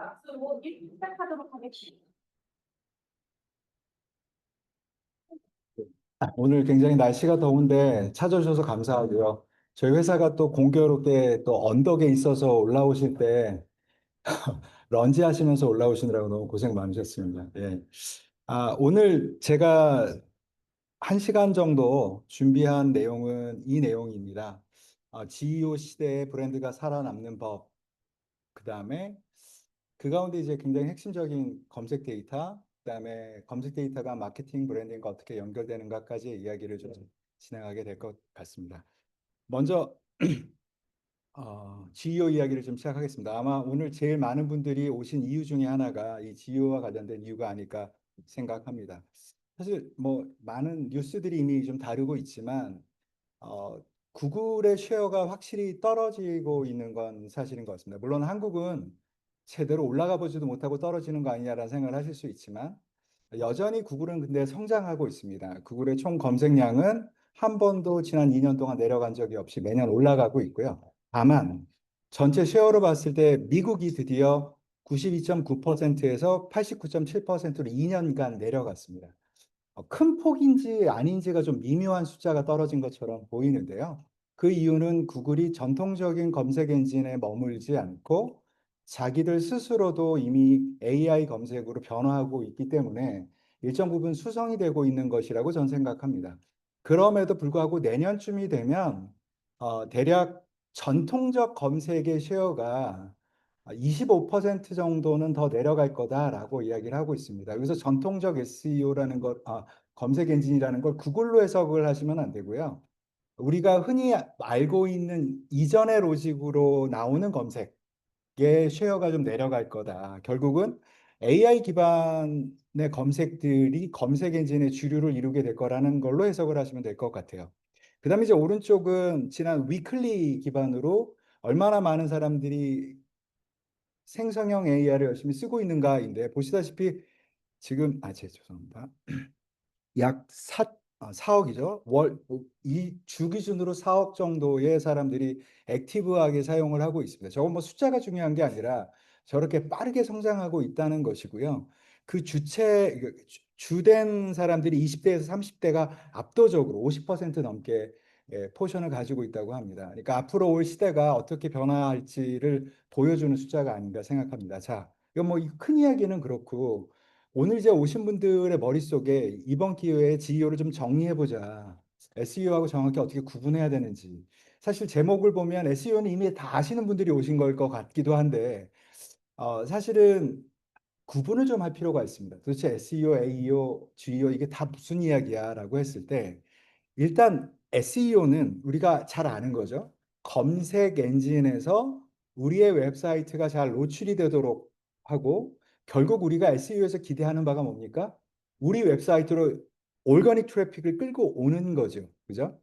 박수로 시작하도록 하겠습니다. 오늘 굉장히 날씨가 더운데 찾아주셔서 감사하고요. 저희 회사가 또 공교롭게 또 언덕에 있어서 올라오실 때 런지 하시면서 올라오시느라고 너무 고생 많으셨습니다. 예. 오늘 제가 1시간 정도 준비한 내용은 이 내용입니다. GEO 시대의 브랜드가 살아남는 법, 그 다음에 그 가운데 이제 굉장히 핵심적인 검색 데이터, 그다음에 검색 데이터가 마케팅 브랜딩과 어떻게 연결되는가까지 이야기를 좀 진행하게 될 것 같습니다. 먼저 GEO 이야기를 좀 시작하겠습니다. 아마 오늘 제일 많은 분들이 오신 이유 중에 하나가 이 GEO와 관련된 이유가 아닐까 생각합니다. 사실 뭐 많은 뉴스들이 이미 좀 다루고 있지만 어, 구글의 쉐어가 확실히 떨어지고 있는 건 사실인 것 같습니다. 물론 한국은 제대로 올라가 보지도 못하고 떨어지는 거 아니냐라는 생각을 하실 수 있지만 여전히 구글은 근데 성장하고 있습니다. 구글의 총 검색량은 한 번도 지난 2년 동안 내려간 적이 없이 매년 올라가고 있고요. 다만 전체 쉐어로 봤을 때 미국이 드디어 92.9%에서 89.7%로 2년간 내려갔습니다. 큰 폭인지 아닌지가 좀 미묘한 숫자가 떨어진 것처럼 보이는데요. 그 이유는 구글이 전통적인 검색 엔진에 머물지 않고 자기들 스스로도 이미 AI 검색으로 변화하고 있기 때문에 일정 부분 수성이 되고 있는 것이라고 저는 생각합니다. 그럼에도 불구하고 내년쯤이 되면 대략 전통적 검색의 쉐어가 25% 정도는 더 내려갈 거다라고 이야기를 하고 있습니다. 여기서 전통적 SEO라는 것, 검색 엔진이라는 걸 구글로 해석을 하시면 안 되고요. 우리가 흔히 알고 있는 이전의 로직으로 나오는 검색의 쉐어가 좀 내려갈 거다. 결국은 AI 기반의 검색들이 검색 엔진의 주류를 이루게 될 거라는 걸로 해석을 하시면 될 것 같아요. 그다음에 이제 오른쪽은 지난 위클리 기반으로 얼마나 많은 사람들이 생성형 AI를 열심히 쓰고 있는가인데 보시다시피 지금 죄송합니다. 약 4억이죠. 이 주 기준으로 4억 정도의 사람들이 액티브하게 사용을 하고 있습니다. 저건 뭐 숫자가 중요한 게 아니라 저렇게 빠르게 성장하고 있다는 것이고요. 그 주된 사람들이 20대에서 30대가 압도적으로 50% 넘게 포션을 가지고 있다고 합니다. 그러니까 앞으로 올 시대가 어떻게 변화할지를 보여주는 숫자가 아닌가 생각합니다. 자, 이건 뭐 큰 이야기는 그렇고 오늘 이제 오신 분들의 머릿속에 이번 기회에 GEO를 좀 정리해보자. SEO하고 정확히 어떻게 구분해야 되는지. 사실 제목을 보면 SEO는 이미 다 아시는 분들이 오신 걸 것 같기도 한데, 사실은 구분을 좀 할 필요가 있습니다. 도대체 SEO, AEO, GEO 이게 다 무슨 이야기야? 라고 했을 때, 일단 SEO는 우리가 잘 아는 거죠. 검색 엔진에서 우리의 웹사이트가 잘 노출이 되도록 하고 결국 우리가 SEO에서 기대하는 바가 뭡니까? 우리 웹사이트로 올거닉 트래픽을 끌고 오는 거죠. 그죠?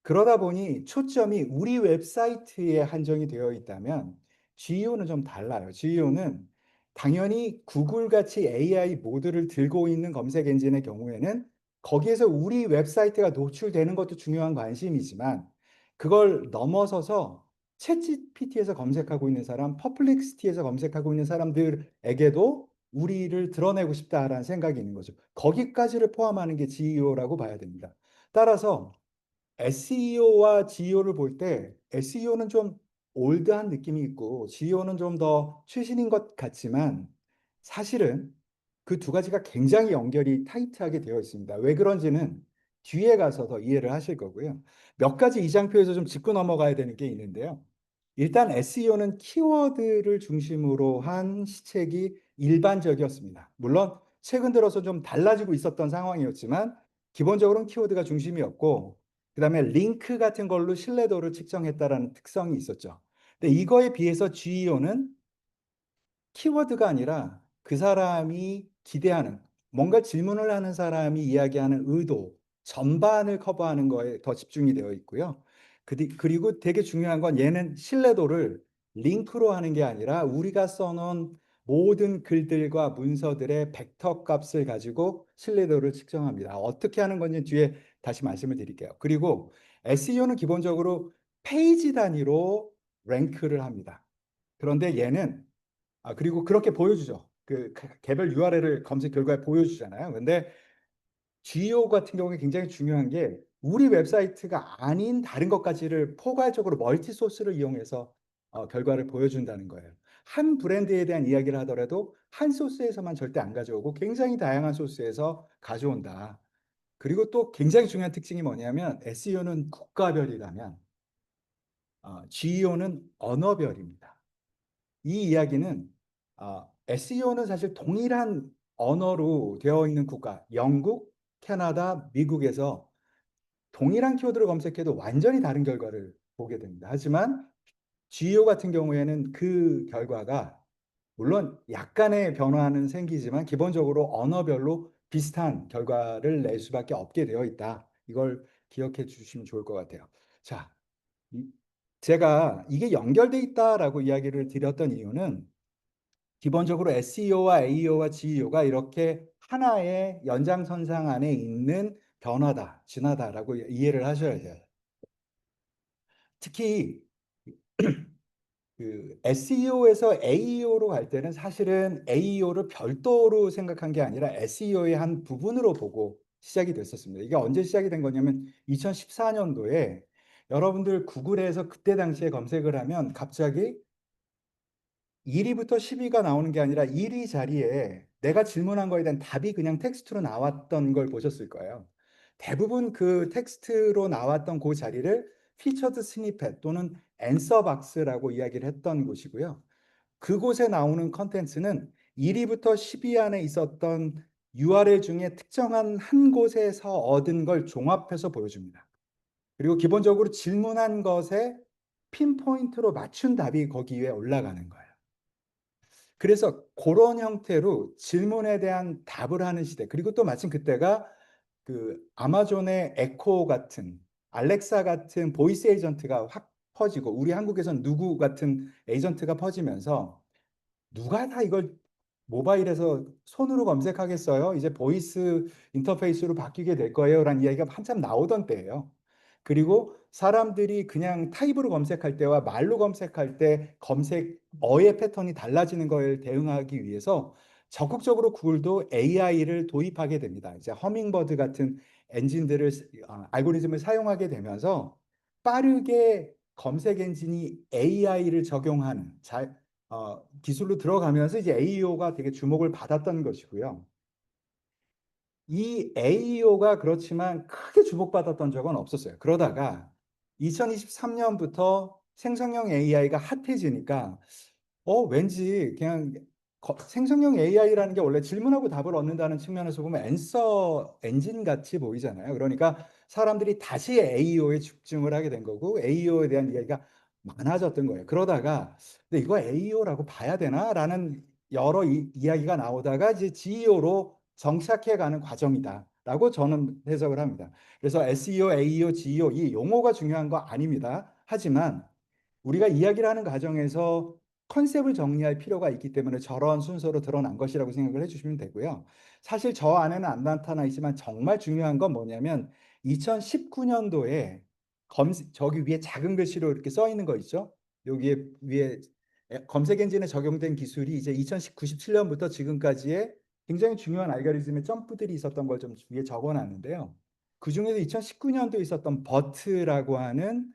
그러다 보니 초점이 우리 웹사이트에 한정이 되어 있다면 GEO는 좀 달라요. GEO는 당연히 구글 같이 AI 모드를 들고 있는 검색 엔진의 경우에는 거기에서 우리 웹사이트가 노출되는 것도 중요한 관심이지만 그걸 넘어서서 챗GPT에서 검색하고 있는 사람, 퍼플렉시티에서 검색하고 있는 사람들에게도 우리를 드러내고 싶다라는 생각이 있는 거죠. 거기까지를 포함하는 게 GEO라고 봐야 됩니다. 따라서 SEO와 GEO를 볼 때 SEO는 좀 올드한 느낌이 있고 GEO는 좀 더 최신인 것 같지만 사실은 그 두 가지가 굉장히 연결이 타이트하게 되어 있습니다. 왜 그런지는 뒤에 가서 더 이해를 하실 거고요. 몇 가지 이 장표에서 좀 짚고 넘어가야 되는 게 있는데요. 일단 SEO는 키워드를 중심으로 한 시책이 일반적이었습니다. 물론 최근 들어서 좀 달라지고 있었던 상황이었지만 기본적으로는 키워드가 중심이었고 그다음에 링크 같은 걸로 신뢰도를 측정했다라는 특성이 있었죠. 근데 이거에 비해서 GEO는 키워드가 아니라 그 사람이 기대하는 뭔가 질문을 하는 사람이 이야기하는 의도 전반을 커버하는 거에 더 집중이 되어 있고요. 그리고 되게 중요한 건 얘는 신뢰도를 링크로 하는 게 아니라 우리가 써놓은 모든 글들과 문서들의 벡터 값을 가지고 신뢰도를 측정합니다. 어떻게 하는 건지 뒤에 다시 말씀을 드릴게요. 그리고 SEO는 기본적으로 페이지 단위로 랭크를 합니다. 그런데 얘는 그리고 그렇게 보여주죠. 그 개별 URL을 검색 결과에 보여주잖아요. 근데 GEO 같은 경우에 굉장히 중요한 게 우리 웹사이트가 아닌 다른 것까지를 포괄적으로 멀티 소스를 이용해서 결과를 보여준다는 거예요. 한 브랜드에 대한 이야기를 하더라도 한 소스에서만 절대 안 가져오고 굉장히 다양한 소스에서 가져온다. 그리고 또 굉장히 중요한 특징이 뭐냐면 SEO는 국가별이라면 GEO는 언어별입니다. 이 이야기는 SEO는 사실 동일한 언어로 되어 있는 국가, 영국, 캐나다, 미국에서 동일한 키워드를 검색해도 완전히 다른 결과를 보게 됩니다. 하지만 GEO 같은 경우에는 그 결과가 물론 약간의 변화는 생기지만 기본적으로 언어별로 비슷한 결과를 낼 수밖에 없게 되어 있다. 이걸 기억해 주시면 좋을 것 같아요. 자, 제가 이게 연결돼 있다라고 이야기를 드렸던 이유는 기본적으로 SEO와 AEO와 GEO가 이렇게 하나의 연장선상 안에 있는 변화다, 진화다라고 이해를 하셔야 돼요. 특히 그 SEO에서 AEO로 갈 때는 사실은 AEO를 별도로 생각한 게 아니라 SEO의 한 부분으로 보고 시작이 됐었습니다. 이게 언제 시작이 된 거냐면 2014년도에 여러분들 구글에서 그때 당시에 검색을 하면 갑자기 1위부터 10위가 나오는 게 아니라 1위 자리에 내가 질문한 거에 대한 답이 그냥 텍스트로 나왔던 걸 보셨을 거예요. 대부분 그 텍스트로 나왔던 그 자리를 피처드 스니펫 또는 앤서 박스라고 이야기를 했던 곳이고요. 그곳에 나오는 컨텐츠는 1위부터 10위 안에 있었던 URL 중에 특정한 한 곳에서 얻은 걸 종합해서 보여줍니다. 그리고 기본적으로 질문한 것에 핀포인트로 맞춘 답이 거기 위에 올라가는 거예요. 그래서 그런 형태로 질문에 대한 답을 하는 시대. 그리고 또 마침 그때가 그 아마존의 에코 같은 알렉사 같은 보이스 에이전트가 확 퍼지고 우리 한국에선 누구 같은 에이전트가 퍼지면서 누가 다 이걸 모바일에서 손으로 검색하겠어요? 이제 보이스 인터페이스로 바뀌게 될 거예요라는 이야기가 한참 나오던 때예요. 그리고 사람들이 그냥 타입으로 검색할 때와 말로 검색할 때 검색어의 패턴이 달라지는 걸 대응하기 위해서 적극적으로 구글도 AI를 도입하게 됩니다. 이제 허밍버드 같은 엔진들을 알고리즘을 사용하게 되면서 빠르게 검색 엔진이 AI를 적용하는 기술로 들어가면서 이제 AEO가 되게 주목을 받았던 것이고요. 이 AEO가 그렇지만 크게 주목받았던 적은 없었어요. 그러다가 2023년부터 생성형 AI가 핫해지니까 왠지 그냥 생성형 AI라는 게 원래 질문하고 답을 얻는다는 측면에서 보면 앤서 엔진 같이 보이잖아요. 그러니까 사람들이 다시 AEO에 집중을 하게 된 거고 AEO에 대한 이야기가 많아졌던 거예요. 그러다가 근데 이거 AEO라고 봐야 되나라는 여러 이야기가 나오다가 이제 GEO로 정착해가는 과정이다라고 저는 해석을 합니다. 그래서 SEO, AEO, GEO 이 용어가 중요한 거 아닙니다. 하지만 우리가 이야기를 하는 과정에서 컨셉을 정리할 필요가 있기 때문에 저런 순서로 드러난 것이라고 생각을 해주시면 되고요. 사실 저 안에는 안 나타나 있지만 정말 중요한 건 뭐냐면 2019년도에 저기 위에 작은 글씨로 이렇게 써 있는 거 있죠? 여기에 위에 검색 엔진에 적용된 기술이 이제 2097년부터 지금까지의 굉장히 중요한 알고리즘의 점프들이 있었던 걸 좀 위에 적어놨는데요. 그 중에서 2019년도에 있었던 버트라고 하는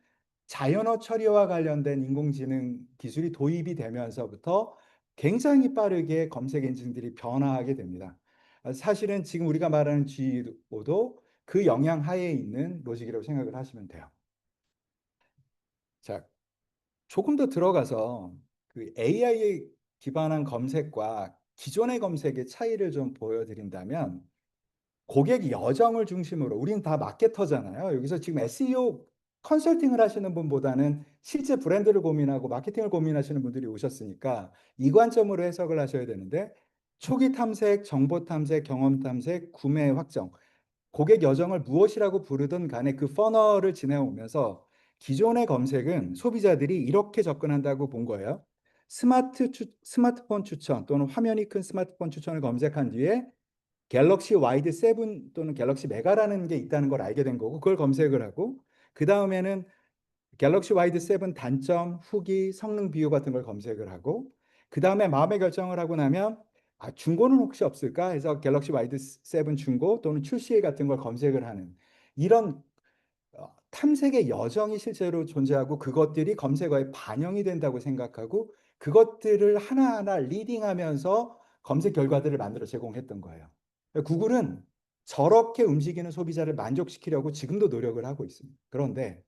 자연어 처리와 관련된 인공지능 기술이 도입이 되면서부터 굉장히 빠르게 검색 엔진들이 변화하게 됩니다. 사실은 지금 우리가 말하는 GEO도 그 영향 하에 있는 로직이라고 생각을 하시면 돼요. 자, 조금 더 들어가서 그 AI에 기반한 검색과 기존의 검색의 차이를 좀 보여드린다면 고객 여정을 중심으로 우리는 다 마케터잖아요. 여기서 지금 SEO 컨설팅을 하시는 분보다는 실제 브랜드를 고민하고 마케팅을 고민하시는 분들이 오셨으니까 이 관점으로 해석을 하셔야 되는데 초기 탐색, 정보 탐색, 경험 탐색, 구매 확정 고객 여정을 무엇이라고 부르든 간에 그 퍼널을 지내오면서 기존의 검색은 소비자들이 이렇게 접근한다고 본 거예요. 스마트폰 추천 또는 화면이 큰 스마트폰 추천을 검색한 뒤에 갤럭시 와이드 7 또는 갤럭시 메가라는 게 있다는 걸 알게 된 거고 그걸 검색을 하고 그 다음에는 갤럭시 와이드 7 단점, 후기, 성능 비교 같은 걸 검색을 하고 그 다음에 마음의 결정을 하고 나면 중고는 혹시 없을까 해서 갤럭시 와이드 7 중고 또는 출시일 같은 걸 검색을 하는 이런 탐색의 여정이 실제로 존재하고 그것들이 검색어에 반영이 된다고 생각하고 그것들을 하나하나 리딩하면서 검색 결과들을 만들어 제공했던 거예요. 구글은 저렇게 움직이는 소비자를 만족시키려고 지금도 노력을 하고 있습니다. 그런데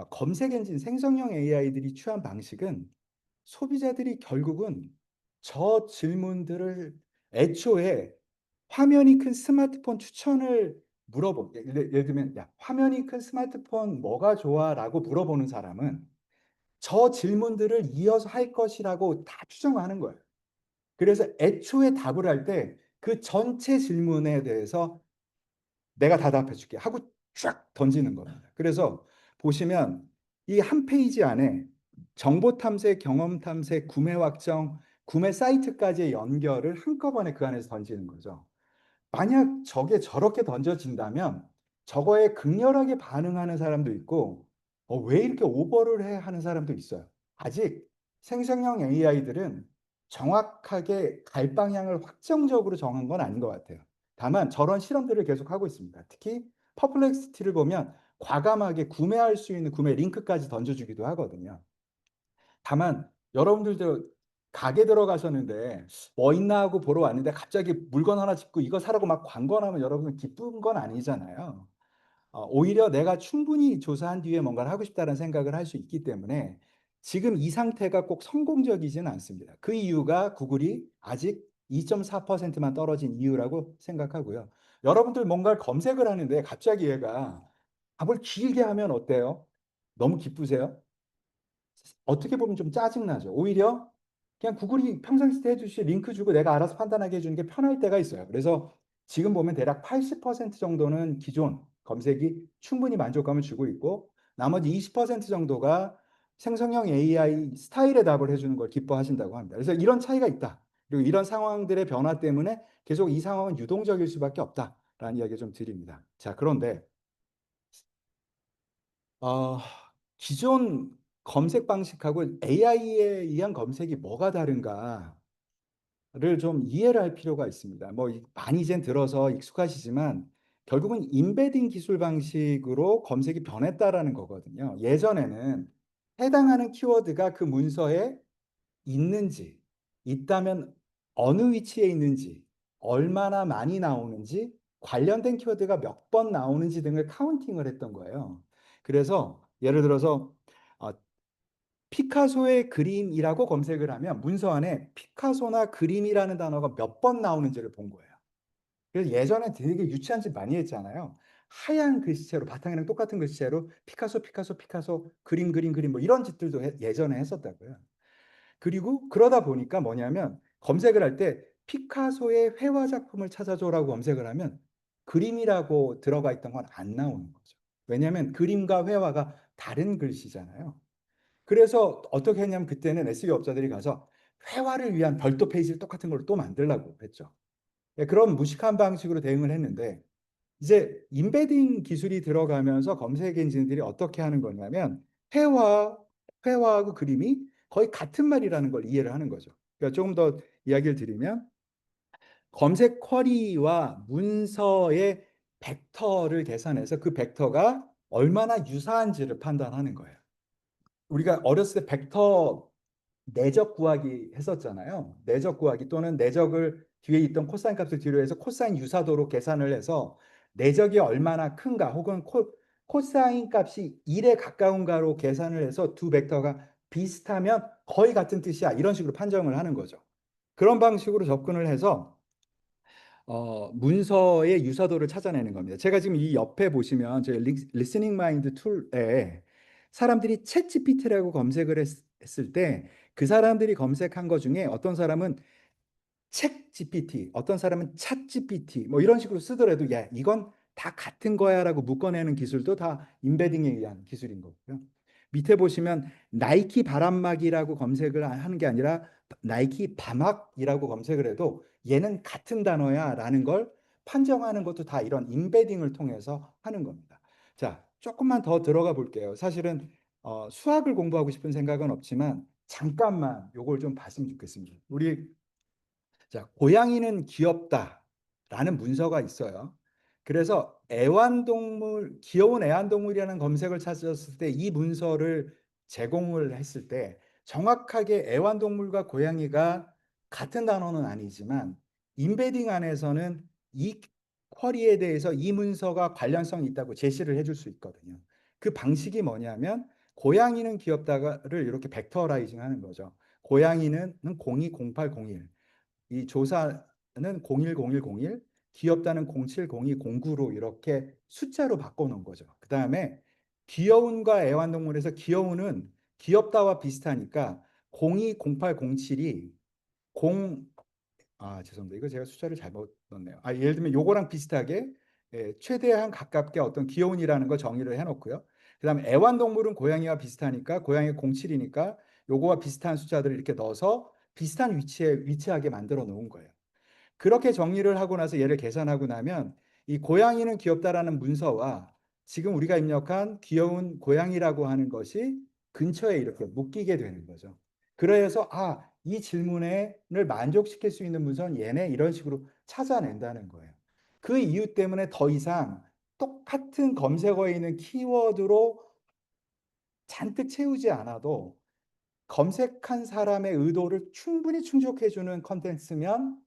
검색 엔진 생성형 AI들이 취한 방식은 소비자들이 결국은 저 질문들을 애초에 화면이 큰 스마트폰 추천을 예를 들면 야, 화면이 큰 스마트폰 뭐가 좋아라고 물어보는 사람은 저 질문들을 이어서 할 것이라고 다 추정하는 거예요. 그래서 애초에 답을 할 때 그 전체 질문에 대해서 내가 다 답해 줄게 하고 쫙 던지는 겁니다. 그래서 보시면 이 한 페이지 안에 정보 탐색, 경험 탐색, 구매 확정, 구매 사이트까지의 연결을 한꺼번에 그 안에서 던지는 거죠. 만약 저게 저렇게 던져진다면 저거에 극렬하게 반응하는 사람도 있고 왜 이렇게 오버를 해 하는 사람도 있어요. 아직 생성형 AI들은 정확하게 갈 방향을 확정적으로 정한 건 아닌 것 같아요. 다만 저런 실험들을 계속하고 있습니다. 특히 퍼플렉시티를 보면 과감하게 구매할 수 있는 구매 링크까지 던져주기도 하거든요. 다만 여러분들도 가게 들어가셨는데 뭐 있나 하고 보러 왔는데 갑자기 물건 하나 짚고 이거 사라고 막 광고하면 여러분은 기쁜 건 아니잖아요. 오히려 내가 충분히 조사한 뒤에 뭔가를 하고 싶다는 생각을 할 수 있기 때문에 지금 이 상태가 꼭 성공적이지는 않습니다. 그 이유가 구글이 아직 2.4%만 떨어진 이유라고 생각하고요. 여러분들 뭔가를 검색을 하는데 갑자기 얘가 답을 길게 하면 어때요? 너무 기쁘세요? 어떻게 보면 좀 짜증나죠. 오히려 그냥 구글이 평상시에 해주시 링크 주고 내가 알아서 판단하게 해주는 게 편할 때가 있어요. 그래서 지금 보면 대략 80% 정도는 기존 검색이 충분히 만족감을 주고 있고 나머지 20% 정도가 생성형 AI 스타일의 답을 해주는 걸 기뻐하신다고 합니다. 그래서 이런 차이가 있다. 그리고 이런 상황들의 변화 때문에 계속 이 상황은 유동적일 수밖에 없다라는 이야기 좀 드립니다. 자, 그런데 어, 기존 검색 방식하고 AI에 의한 검색이 뭐가 다른가를 좀 이해를 할 필요가 있습니다. 뭐 많이 이젠 들어서 익숙하시지만 결국은 인베딩 기술 방식으로 검색이 변했다라는 거거든요. 예전에는 해당하는 키워드가 그 문서에 있는지, 있다면 어느 위치에 있는지, 얼마나 많이 나오는지, 관련된 키워드가 몇 번 나오는지 등을 카운팅을 했던 거예요. 그래서 예를 들어서 어, 피카소의 그림이라고 검색을 하면 문서 안에 피카소나 그림이라는 단어가 몇 번 나오는지를 본 거예요. 그래서 예전에 되게 유치한 짓 많이 했잖아요. 하얀 글씨체로 바탕이랑 똑같은 글씨체로 피카소, 피카소, 피카소, 그림, 그림, 그림 뭐 이런 짓들도 예전에 했었다고요. 그리고 그러다 보니까 뭐냐면 검색을 할 때 피카소의 회화 작품을 찾아줘라고 검색을 하면 그림이라고 들어가 있던 건 안 나오는 거죠. 왜냐하면 그림과 회화가 다른 글씨잖아요. 그래서 어떻게 했냐면 그때는 SEO 업자들이 가서 회화를 위한 별도 페이지를 똑같은 걸 또 만들려고 했죠. 예, 그런 무식한 방식으로 대응을 했는데 이제 인베딩 기술이 들어가면서 검색 엔진들이 어떻게 하는 거냐면 회화, 회화하고 그림이 거의 같은 말이라는 걸 이해를 하는 거죠. 그러니까 조금 더 이야기를 드리면 검색 쿼리와 문서의 벡터를 계산해서 그 벡터가 얼마나 유사한지를 판단하는 거예요. 우리가 어렸을 때 벡터 내적 구하기 했었잖아요. 내적 구하기 또는 내적을 뒤에 있던 코사인 값을 뒤로 해서 코사인 유사도로 계산을 해서 내적이 얼마나 큰가 혹은 코사인 값이 1에 가까운가로 계산을 해서 두 벡터가 비슷하면 거의 같은 뜻이야. 이런 식으로 판정을 하는 거죠. 그런 방식으로 접근을 해서 문서의 유사도를 찾아내는 겁니다. 제가 지금 이 옆에 보시면 저희 리스닝 마인드 툴에 사람들이 챗 GPT라고 검색을 했을 때 그 사람들이 검색한 것 중에 어떤 사람은 책 GPT, 어떤 사람은 챗 GPT 뭐 이런 식으로 쓰더라도 야, 이건 다 같은 거야라고 묶어내는 기술도 다 인베딩에 의한 기술인 거고요. 밑에 보시면 나이키 바람막이라고 검색을 하는 게 아니라 나이키 바막이라고 검색을 해도 얘는 같은 단어야라는 걸 판정하는 것도 다 이런 인베딩을 통해서 하는 겁니다. 자, 조금만 더 들어가 볼게요. 사실은 수학을 공부하고 싶은 생각은 없지만 잠깐만 요걸 좀 봤으면 좋겠습니다. 자, 고양이는 귀엽다라는 문서가 있어요. 그래서 애완동물, 귀여운 애완동물이라는 검색을 찾았을 때 이 문서를 제공을 했을 때 정확하게 애완동물과 고양이가 같은 단어는 아니지만 인베딩 안에서는 이 쿼리에 대해서 이 문서가 관련성이 있다고 제시를 해줄 수 있거든요. 그 방식이 뭐냐면 고양이는 귀엽다를 이렇게 벡터라이징 하는 거죠. 고양이는 020801, 이 조사는 010101, 귀엽다는 070209로 이렇게 숫자로 바꿔놓은 거죠. 그 다음에 귀여운과 애완동물에서 귀여운은 귀엽다와 비슷하니까 020807이 0, 죄송합니다. 이거 제가 숫자를 잘못 넣었네요. 예를 들면 요거랑 비슷하게 최대한 가깝게 어떤 귀여운이라는 거 정의를 해놓고요. 그 다음에 애완동물은 고양이와 비슷하니까 고양이 07이니까 요거와 비슷한 숫자들을 이렇게 넣어서 비슷한 위치에 위치하게 만들어 놓은 거예요. 그렇게 정리를 하고 나서 얘를 계산하고 나면 이 고양이는 귀엽다라는 문서와 지금 우리가 입력한 귀여운 고양이라고 하는 것이 근처에 이렇게 묶이게 되는 거죠. 그래서 이 질문을 만족시킬 수 있는 문서는 얘네, 이런 식으로 찾아낸다는 거예요. 그 이유 때문에 더 이상 똑같은 검색어에 있는 키워드로 잔뜩 채우지 않아도 검색한 사람의 의도를 충분히 충족해주는 컨텐츠면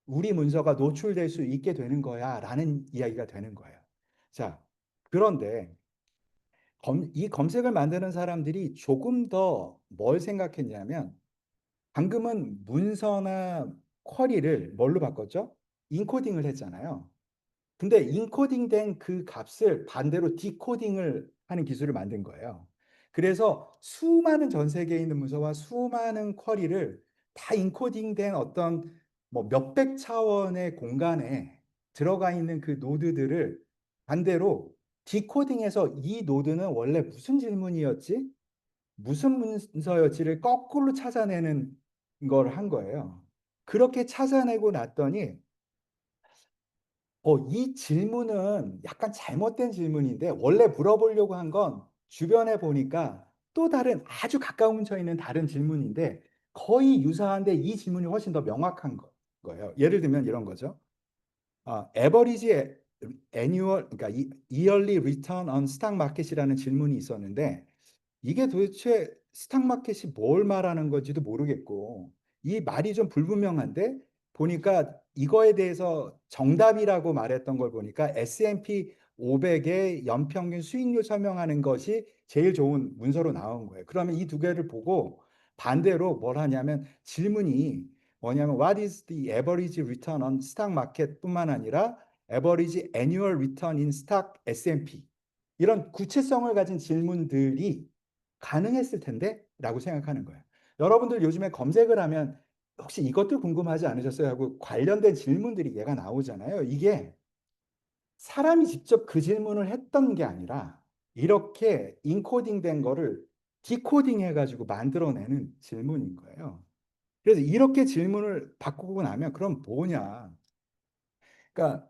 우리 문서가 노출될 수 있게 되는 거야 라는 이야기가 되는 거예요. 자, 그런데 이 검색을 만드는 사람들이 조금 더 뭘 생각했냐면, 방금은 문서나 쿼리를 뭘로 바꿨죠? 인코딩을 했잖아요. 근데 인코딩된 그 값을 반대로 디코딩을 하는 기술을 만든 거예요. 그래서 수많은 전 세계에 있는 문서와 수많은 쿼리를 다 인코딩된 어떤 뭐 몇백 차원의 공간에 들어가 있는 그 노드들을 반대로 디코딩해서 이 노드는 원래 무슨 질문이었지? 무슨 문서였지를 거꾸로 찾아내는 걸 한 거예요. 그렇게 찾아내고 났더니 이 질문은 약간 잘못된 질문인데 원래 물어보려고 한 건 주변에 보니까 또 다른 아주 가까운 근처에 있는 다른 질문인데 거의 유사한데 이 질문이 훨씬 더 명확한 거예요. 예를 들면 이런 거죠. average annual, 그러니까 yearly return on stock market이라는 질문이 있었는데 이게 도대체 스탁마켓이 뭘 말하는 건지도 모르겠고 이 말이 좀 불분명한데 보니까 이거에 대해서 정답이라고 말했던 걸 보니까 S&P 500의 연평균 수익률 설명하는 것이 제일 좋은 문서로 나온 거예요. 그러면 이 두 개를 보고 반대로 뭘 하냐면 질문이 뭐냐면 What is the average return on stock market 뿐만 아니라 average annual return in stock S&P, 이런 구체성을 가진 질문들이 가능했을 텐데 라고 생각하는 거예요. 여러분들 요즘에 검색을 하면 혹시 이것도 궁금하지 않으셨어요? 하고 관련된 질문들이 얘가 나오잖아요. 이게 사람이 직접 그 질문을 했던 게 아니라 이렇게 인코딩 된 거를 디코딩 해가지고 만들어내는 질문인 거예요. 그래서 이렇게 질문을 바꾸고 나면 그럼 뭐냐? 그러니까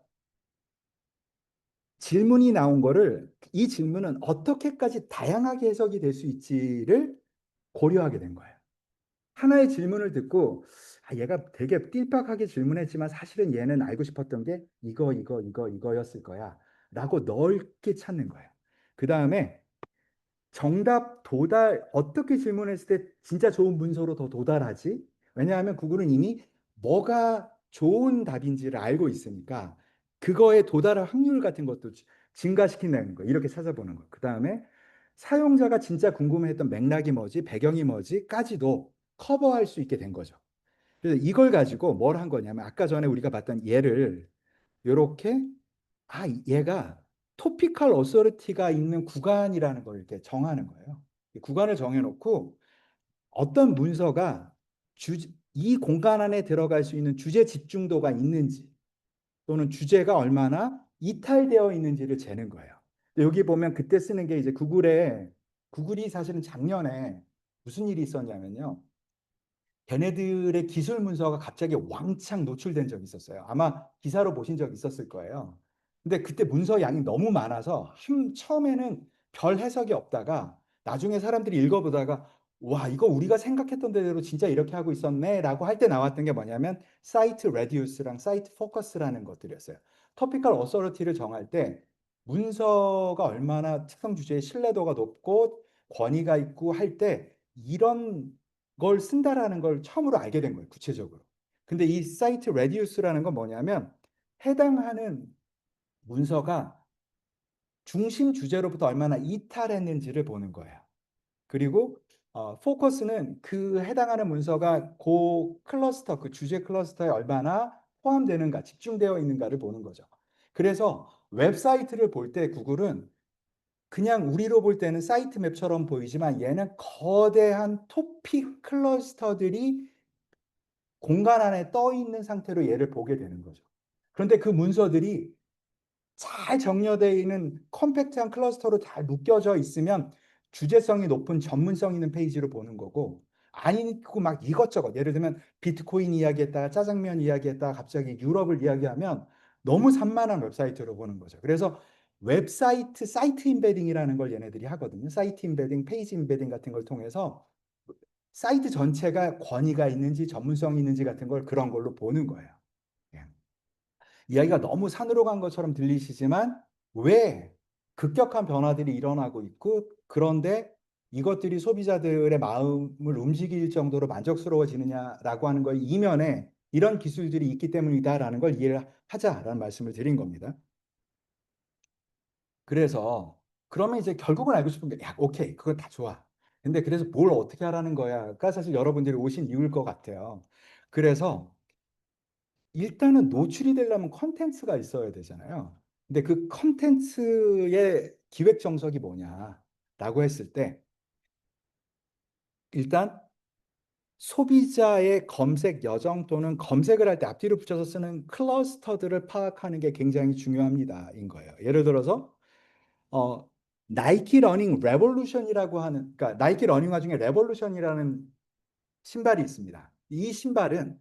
질문이 나온 거를 이 질문은 어떻게까지 다양하게 해석이 될 수 있지를 고려하게 된 거예요. 하나의 질문을 듣고 얘가 되게 띨박하게 질문했지만 사실은 얘는 알고 싶었던 게 이거였을 거야 라고 넓게 찾는 거예요. 그 다음에 정답 도달, 어떻게 질문했을 때 진짜 좋은 문서로 더 도달하지? 왜냐하면 구글은 이미 뭐가 좋은 답인지를 알고 있으니까 그거에 도달할 확률 같은 것도 증가시킨다는 거예요. 이렇게 찾아보는 거예요. 그 다음에 사용자가 진짜 궁금해했던 맥락이 뭐지, 배경이 뭐지까지도 커버할 수 있게 된 거죠. 그래서 이걸 가지고 뭘 한 거냐면 아까 전에 우리가 봤던 얘를 이렇게 얘가 토피컬 어서리티가 있는 구간이라는 걸 이렇게 정하는 거예요. 이 구간을 정해놓고 어떤 문서가 이 공간 안에 들어갈 수 있는 주제 집중도가 있는지 또는 주제가 얼마나 이탈되어 있는지를 재는 거예요. 여기 보면 그때 쓰는 게 이제 구글이 사실은 작년에 무슨 일이 있었냐면요. 걔네들의 기술 문서가 갑자기 왕창 노출된 적이 있었어요. 아마 기사로 보신 적 있었을 거예요. 근데 그때 문서 양이 너무 많아서 처음에는 별 해석이 없다가 나중에 사람들이 읽어보다가 와, 이거 우리가 생각했던 대로 진짜 이렇게 하고 있었네라고 할 때 나왔던 게 뭐냐면 사이트 레디우스랑 사이트 포커스라는 것들이었어요. 토피컬 어서리티를 정할 때 문서가 얼마나 특정 주제의 신뢰도가 높고 권위가 있고 할 때 이런 걸 쓴다라는 걸 처음으로 알게 된 거예요, 구체적으로. 근데 이 사이트 레디우스라는 건 뭐냐면 해당하는 문서가 중심 주제로부터 얼마나 이탈했는지를 보는 거예요. 그리고 포커스는 그 해당하는 문서가 그 클러스터, 그 주제 클러스터에 얼마나 포함되는가, 집중되어 있는가를 보는 거죠. 그래서 웹사이트를 볼 때 구글은 그냥 우리로 볼 때는 사이트 맵처럼 보이지만 얘는 거대한 토픽 클러스터들이 공간 안에 떠 있는 상태로 얘를 보게 되는 거죠. 그런데 그 문서들이 잘 정렬되어 있는 컴팩트한 클러스터로 잘 묶여져 있으면 주제성이 높은 전문성 있는 페이지로 보는 거고, 아니고 막 이것저것 예를 들면 비트코인 이야기했다가 짜장면 이야기했다가 갑자기 유럽을 이야기하면 너무 산만한 웹사이트로 보는 거죠. 그래서 웹사이트 사이트 인베딩이라는 걸 얘네들이 하거든요. 사이트 인베딩, 페이지 인베딩 같은 걸 통해서 사이트 전체가 권위가 있는지 전문성이 있는지 같은 걸 그런 걸로 보는 거예요. 예. 이야기가 너무 산으로 간 것처럼 들리시지만 왜 급격한 변화들이 일어나고 있고, 그런데 이것들이 소비자들의 마음을 움직일 정도로 만족스러워지느냐라고 하는 걸 이면에 이런 기술들이 있기 때문이다라는 걸 이해를 하자라는 말씀을 드린 겁니다. 그래서 그러면 이제 결국은 알고 싶은 게, 야, 오케이, 그거 다 좋아. 근데 그래서 뭘 어떻게 하라는 거야가 사실 여러분들이 오신 이유일 것 같아요. 그래서 일단은 노출이 되려면 컨텐츠가 있어야 되잖아요. 근데 그 컨텐츠의 기획 정석이 뭐냐라고 했을 때, 일단 소비자의 검색 여정 또는 검색을 할 때 앞뒤로 붙여서 쓰는 클러스터들을 파악하는 게 굉장히 중요합니다인 거예요. 예를 들어서 어, 나이키 러닝 레볼루션이라고 하는, 그러니까 나이키 러닝화 중에 레볼루션이라는 신발이 있습니다. 이 신발은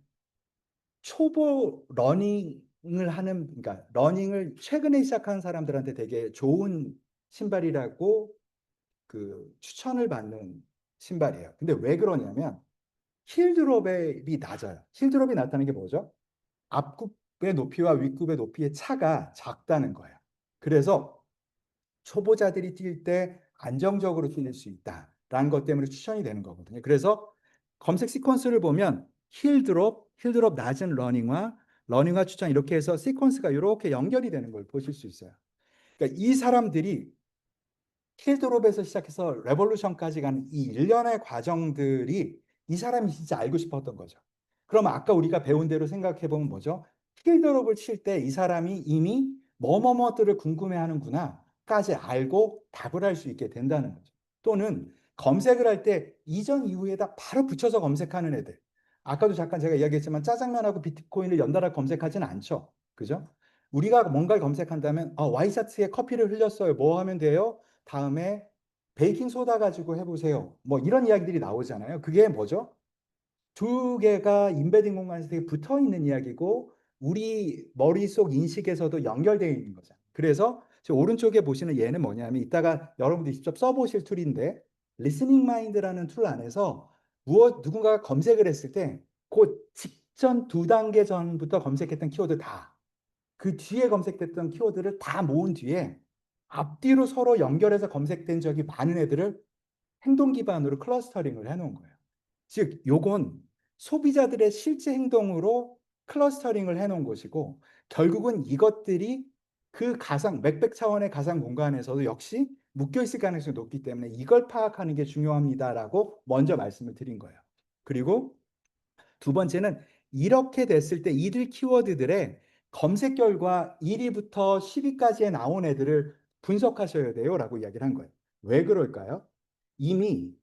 초보 러닝을 하는, 그러니까 러닝을 최근에 시작하는 사람들한테 되게 좋은 신발이라고 그 추천을 받는 신발이에요. 근데 왜 그러냐면 힐드롭이 낮아요. 힐드롭이 낮다는 게 뭐죠? 앞굽의 높이와 윗굽의 높이의 차가 작다는 거예요. 그래서 초보자들이 뛸 때 안정적으로 뛸 수 있다라는 것 때문에 추천이 되는 거거든요. 그래서 검색 시퀀스를 보면 힐드롭 낮은 러닝화 추천 이렇게 해서 시퀀스가 이렇게 연결이 되는 걸 보실 수 있어요. 그러니까 이 사람들이 힐드롭에서 시작해서 레볼루션까지 가는 이 일련의 과정들이 이 사람이 진짜 알고 싶었던 거죠. 그럼 아까 우리가 배운 대로 생각해 보면 뭐죠? 힐드롭을 칠 때 이 사람이 이미 뭐뭐뭐들을 궁금해하는구나까지 알고 답을 할 수 있게 된다는 거죠. 또는 검색을 할 때 이전 이후에다 바로 붙여서 검색하는 애들. 아까도 잠깐 제가 이야기했지만 짜장면하고 비트코인을 연달아 검색하지는 않죠. 그죠? 우리가 뭔가를 검색한다면 와이셔츠에 커피를 흘렸어요. 뭐 하면 돼요? 다음에 베이킹 소다 가지고 해보세요. 뭐 이런 이야기들이 나오잖아요. 그게 뭐죠? 두 개가 인베딩 공간에서 되게 붙어 있는 이야기고 우리 머릿속 인식에서도 연결되어 있는 거죠. 그래서 저 오른쪽에 보시는 얘는 뭐냐면 이따가 여러분들이 직접 써보실 툴인데 리스닝 마인드라는 툴 안에서 누군가가 검색을 했을 때 그 직전 두 단계 전부터 검색했던 키워드 다 그 뒤에 검색됐던 키워드를 다 모은 뒤에 앞뒤로 서로 연결해서 검색된 적이 많은 애들을 행동 기반으로 클러스터링을 해놓은 거예요. 즉, 요건 소비자들의 실제 행동으로 클러스터링을 해놓은 것이고 결국은 이것들이 그 가상 맥백 차원의 가상 공간에서도 역시 묶여 있을 가능성이 높기 때문에 이걸 파악하는 게 중요합니다라고 먼저 말씀을 드린 거예요. 그리고 두 번째는 이렇게 됐을 때 이들 키워드들의 검색 결과 1위부터 10위까지에 나온 애들을 분석하셔야 돼요라고 이야기를 한 거예요. 왜 그럴까요? 이미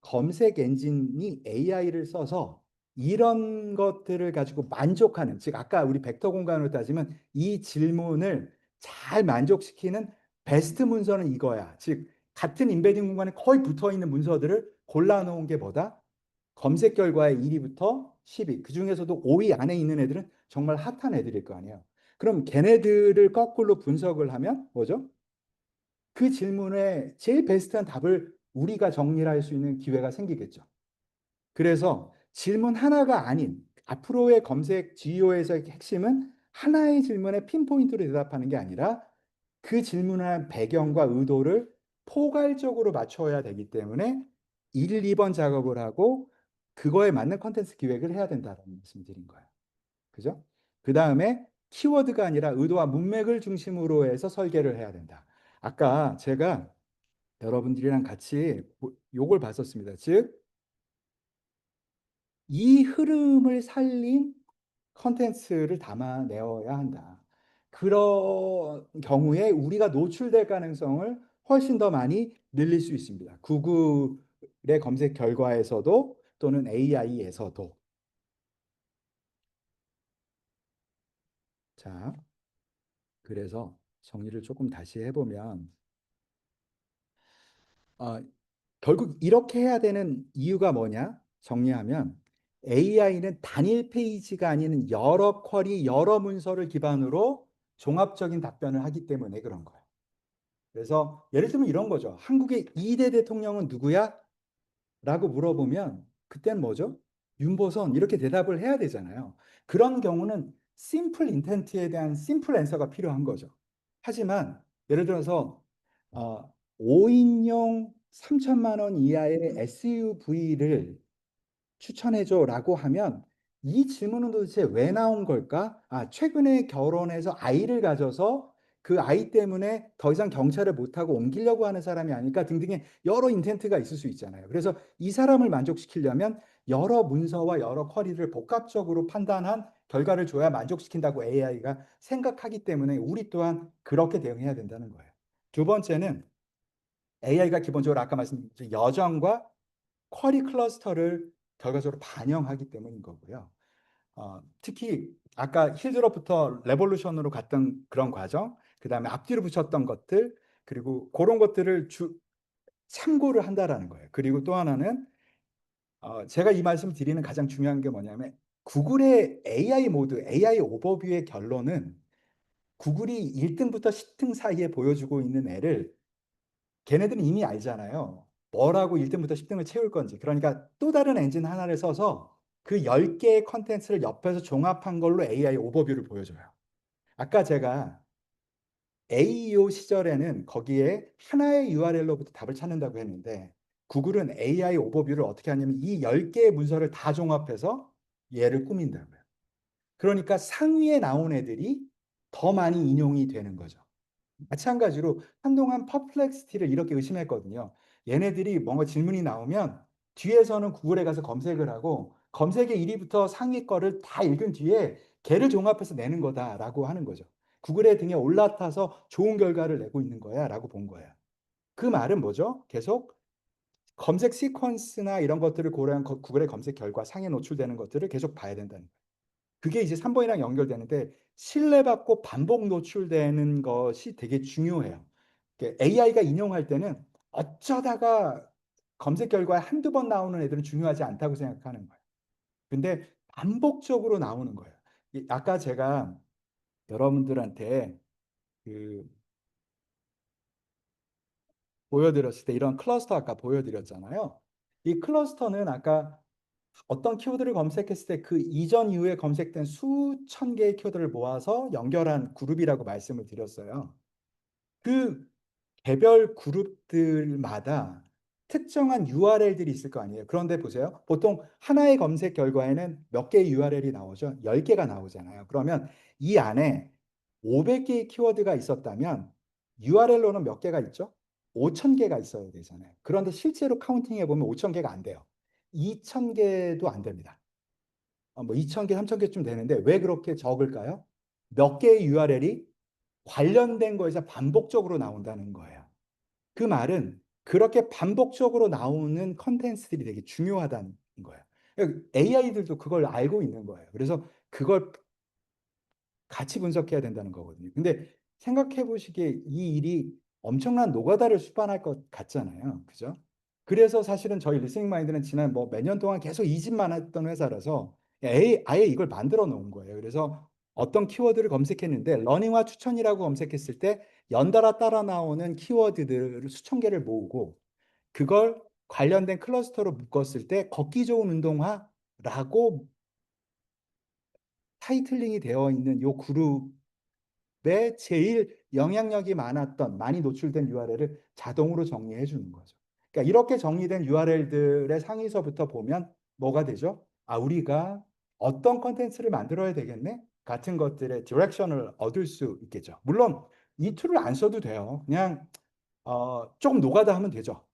검색 엔진이 AI를 써서 이런 것들을 가지고 만족하는, 즉 아까 우리 벡터 공간으로 따지면 이 질문을 잘 만족시키는 베스트 문서는 이거야. 즉 같은 인베딩 공간에 거의 붙어 있는 문서들을 골라놓은 게 뭐다? 검색 결과의 1위부터 10위, 그 중에서도 5위 안에 있는 애들은 정말 핫한 애들일 거 아니에요. 그럼 걔네들을 거꾸로 분석을 하면 뭐죠? 그 질문에 제일 베스트한 답을 우리가 정리를 할 수 있는 기회가 생기겠죠. 그래서 질문 하나가 아닌 앞으로의 검색 GEO에서의 핵심은 하나의 질문에 핀포인트로 대답하는 게 아니라 그 질문의 배경과 의도를 포괄적으로 맞춰야 되기 때문에 1, 2번 작업을 하고 그거에 맞는 컨텐츠 기획을 해야 된다는 말씀 드린 거예요. 그죠? 그 다음에 키워드가 아니라 의도와 문맥을 중심으로 해서 설계를 해야 된다. 아까 제가 여러분들이랑 같이 요걸 봤었습니다. 즉, 이 흐름을 살린 컨텐츠를 담아내어야 한다. 그런 경우에 우리가 노출될 가능성을 훨씬 더 많이 늘릴 수 있습니다. 구글의 검색 결과에서도 또는 AI에서도. 자, 그래서 정리를 조금 다시 해보면 어, 결국 이렇게 해야 되는 이유가 뭐냐? 정리하면 AI는 단일 페이지가 아닌 여러 쿼리, 여러 문서를 기반으로 종합적인 답변을 하기 때문에 그런 거예요. 그래서 예를 들면 이런 거죠. 한국의 2대 대통령은 누구야? 라고 물어보면 그때는 뭐죠? 윤보선 이렇게 대답을 해야 되잖아요. 그런 경우는 심플 인텐트에 대한 심플 앤서가 필요한 거죠. 하지만 예를 들어서 5인용 3천만 원 이하의 SUV를 추천해줘라고 하면 이 질문은 도대체 왜 나온 걸까? 최근에 결혼해서 아이를 가져서 그 아이 때문에 더 이상 경찰을 못하고 옮기려고 하는 사람이 아닐까 등등의 여러 인텐트가 있을 수 있잖아요. 그래서 이 사람을 만족시키려면 여러 문서와 여러 쿼리를 복합적으로 판단한 결과를 줘야 만족시킨다고 AI가 생각하기 때문에 우리 또한 그렇게 대응해야 된다는 거예요. 두 번째는 AI가 기본적으로 아까 말씀드린 여정과 쿼리 클러스터를 결과적으로 반영하기 때문인 거고요. 특히 아까 힐드롭부터 레볼루션으로 갔던 그런 과정, 그 다음에 앞뒤로 붙였던 것들, 그리고 그런 것들을 참고를 한다라는 거예요. 그리고 또 하나는 제가 이 말씀 드리는 가장 중요한 게 뭐냐면 구글의 AI 모드, AI 오버뷰의 결론은 구글이 1등부터 10등 사이에 보여주고 있는 애를 걔네들은 이미 알잖아요. 뭐라고 1등부터 10등을 채울 건지. 그러니까 또 다른 엔진 하나를 써서 그 10개의 컨텐츠를 옆에서 종합한 걸로 AI 오버뷰를 보여줘요. 아까 제가 AEO 시절에는 거기에 하나의 URL로부터 답을 찾는다고 했는데 구글은 AI 오버뷰를 어떻게 하냐면 이 10개의 문서를 다 종합해서 얘를 꾸민다고요. 그러니까 상위에 나온 애들이 더 많이 인용이 되는 거죠. 마찬가지로 한동안 퍼플렉스티를 이렇게 의심했거든요. 얘네들이 뭔가 질문이 나오면 뒤에서는 구글에 가서 검색을 하고 검색의 1위부터 상위 거를 다 읽은 뒤에 걔를 종합해서 내는 거다라고 하는 거죠. 구글의 등에 올라타서 좋은 결과를 내고 있는 거야라고 본 거예요. 그 말은 뭐죠? 계속 검색 시퀀스나 이런 것들을 고려한 구글의 검색 결과 상에 노출되는 것들을 계속 봐야 된다는 거예요. 그게 이제 3번이랑 연결되는데 신뢰받고 반복 노출되는 것이 되게 중요해요. AI가 인용할 때는 어쩌다가 검색 결과에 한두 번 나오는 애들은 중요하지 않다고 생각하는 거예요. 근데 반복적으로 나오는 거예요. 아까 제가 여러분들한테 그 보여드렸을 때 이런 클러스터 아까 보여드렸잖아요. 이 클러스터는 아까 어떤 키워드를 검색했을 때 그 이전 이후에 검색된 수천 개의 키워드를 모아서 연결한 그룹이라고 말씀을 드렸어요. 그 개별 그룹들마다 특정한 URL들이 있을 거 아니에요. 그런데 보세요. 보통 하나의 검색 결과에는 몇 개의 URL이 나오죠? 10개가 나오잖아요. 그러면 이 안에 500개의 키워드가 있었다면 URL로는 몇 개가 있죠? 5,000개가 있어야 되잖아요. 그런데 실제로 카운팅해 보면 5,000개가 안 돼요. 2,000개도 안 됩니다. 뭐 2,000개, 3,000개쯤 되는데 왜 그렇게 적을까요? 몇 개의 URL이 관련된 거에서 반복적으로 나온다는 거예요. 그 말은 그렇게 반복적으로 나오는 컨텐츠들이 되게 중요하다는 거예요. AI들도 그걸 알고 있는 거예요. 그래서 그걸 같이 분석해야 된다는 거거든요. 근데 생각해 보시기에 이 일이 엄청난 노가다를 수반할 것 같잖아요. 그죠? 그래서 사실은 저희 리스닝 마인드는 지난 뭐 몇 년 동안 계속 이 짓만 했던 회사라서 아예 이걸 만들어 놓은 거예요. 그래서 어떤 키워드를 검색했는데 러닝화 추천이라고 검색했을 때 연달아 따라 나오는 키워드들을 수천 개를 모으고 그걸 관련된 클러스터로 묶었을 때 걷기 좋은 운동화라고 타이틀링이 되어 있는 요 그룹에 제일 영향력이 많았던 많이 노출된 URL을 자동으로 정리해 주는 거죠. 그러니까 이렇게 정리된 URL들의 상위서부터 보면 뭐가 되죠? 아, 우리가 어떤 컨텐츠를 만들어야 되겠네? 같은 것들의 디렉션을 얻을 수 있겠죠. 물론 이 툴을 안 써도 돼요. 그냥 조금 노가다 하면 되죠.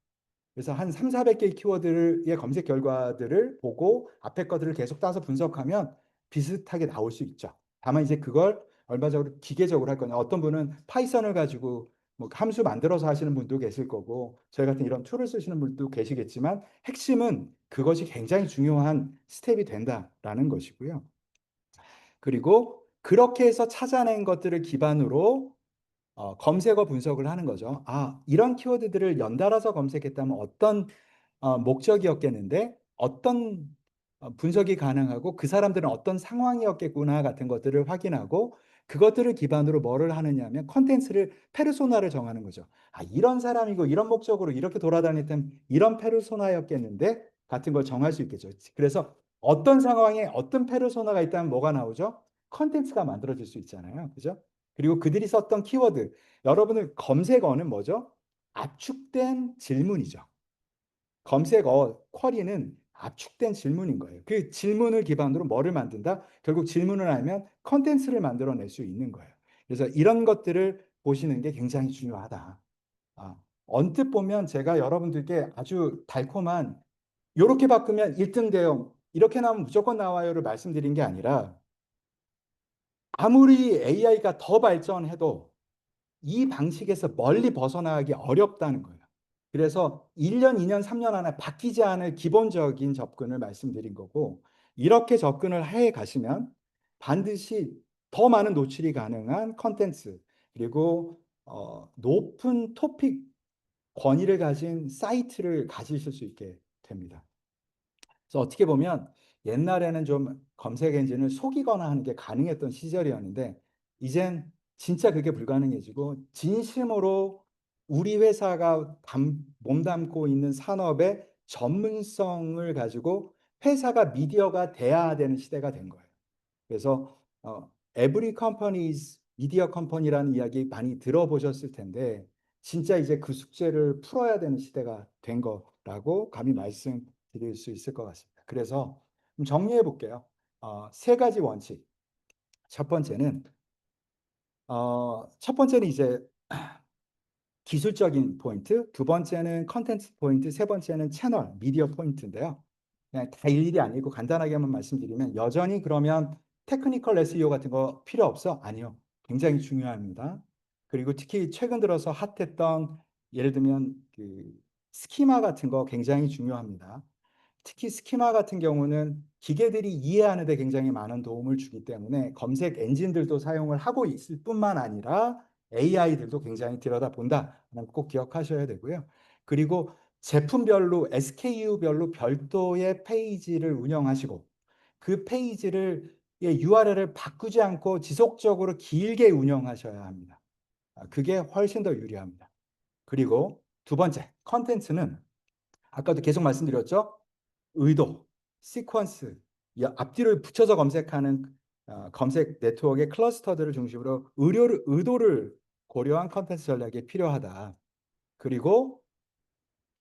그래서 한 3, 400개의 키워드의 검색 결과들을 보고 앞에 것들을 계속 따서 분석하면 비슷하게 나올 수 있죠. 다만 이제 그걸 얼마적으로 기계적으로 할 거냐. 어떤 분은 파이썬을 가지고 뭐 함수 만들어서 하시는 분도 계실 거고 저희 같은 이런 툴을 쓰시는 분도 계시겠지만 핵심은 그것이 굉장히 중요한 스텝이 된다라는 것이고요. 그리고 그렇게 해서 찾아낸 것들을 기반으로 검색어 분석을 하는 거죠. 아, 이런 키워드들을 연달아서 검색했다면 어떤 목적이었겠는데 어떤 분석이 가능하고 그 사람들은 어떤 상황이었겠구나 같은 것들을 확인하고 그것들을 기반으로 뭐를 하느냐면 컨텐츠를 페르소나를 정하는 거죠. 아, 이런 사람이고 이런 목적으로 이렇게 돌아다녔던 이런 페르소나였겠는데 같은 걸 정할 수 있겠죠. 그래서 어떤 상황에 어떤 페르소나가 있다면 뭐가 나오죠? 컨텐츠가 만들어질 수 있잖아요. 그죠? 그리고 그들이 썼던 키워드, 여러분의 검색어는 뭐죠? 압축된 질문이죠. 검색어 쿼리는 압축된 질문인 거예요. 그 질문을 기반으로 뭐를 만든다? 결국 질문을 하면 컨텐츠를 만들어낼 수 있는 거예요. 그래서 이런 것들을 보시는 게 굉장히 중요하다. 아, 언뜻 보면 제가 여러분들께 아주 달콤한 이렇게 바꾸면 1등 돼요. 이렇게 나오면 무조건 나와요를 말씀드린 게 아니라 아무리 AI가 더 발전해도 이 방식에서 멀리 벗어나기 어렵다는 거예요. 그래서 1년, 2년, 3년 안에 바뀌지 않을 기본적인 접근을 말씀드린 거고 이렇게 접근을 해 가시면 반드시 더 많은 노출이 가능한 컨텐츠 그리고 높은 토픽 권위를 가진 사이트를 가지실 수 있게 됩니다. 그래서 어떻게 보면 옛날에는 좀 검색 엔진을 속이거나 하는 게 가능했던 시절이었는데 이젠 진짜 그게 불가능해지고 진심으로 우리 회사가 몸담고 있는 산업의 전문성을 가지고 회사가 미디어가 돼야 되는 시대가 된 거예요. 그래서 every company is media company라는 이야기 많이 들어보셨을 텐데 진짜 이제 그 숙제를 풀어야 되는 시대가 된 거라고 감히 말씀드릴 수 있을 것 같습니다. 그래서 좀 정리해 볼게요. 세 가지 원칙. 첫 번째는 첫 번째는 이제 기술적인 포인트, 두 번째는 컨텐츠 포인트, 세 번째는 채널, 미디어 포인트인데요. 그냥 다 일일이 아니고 간단하게만 말씀드리면 여전히 그러면 테크니컬 SEO 같은 거 필요 없어? 아니요. 굉장히 중요합니다. 그리고 특히 최근 들어서 핫했던 예를 들면 그 스키마 같은 거 굉장히 중요합니다. 특히 스키마 같은 경우는 기계들이 이해하는 데 굉장히 많은 도움을 주기 때문에 검색 엔진들도 사용을 하고 있을 뿐만 아니라 AI들도 굉장히 들여다본다는 꼭 기억하셔야 되고요. 그리고 제품별로 SKU별로 별도의 페이지를 운영하시고 그 페이지를 URL을 바꾸지 않고 지속적으로 길게 운영하셔야 합니다. 그게 훨씬 더 유리합니다. 그리고 두 번째, 컨텐츠는 아까도 계속 말씀드렸죠? 의도, 시퀀스, 앞뒤를 붙여서 검색하는 검색 네트워크의 클러스터들을 중심으로 의도를 고려한 컨텐츠 전략이 필요하다. 그리고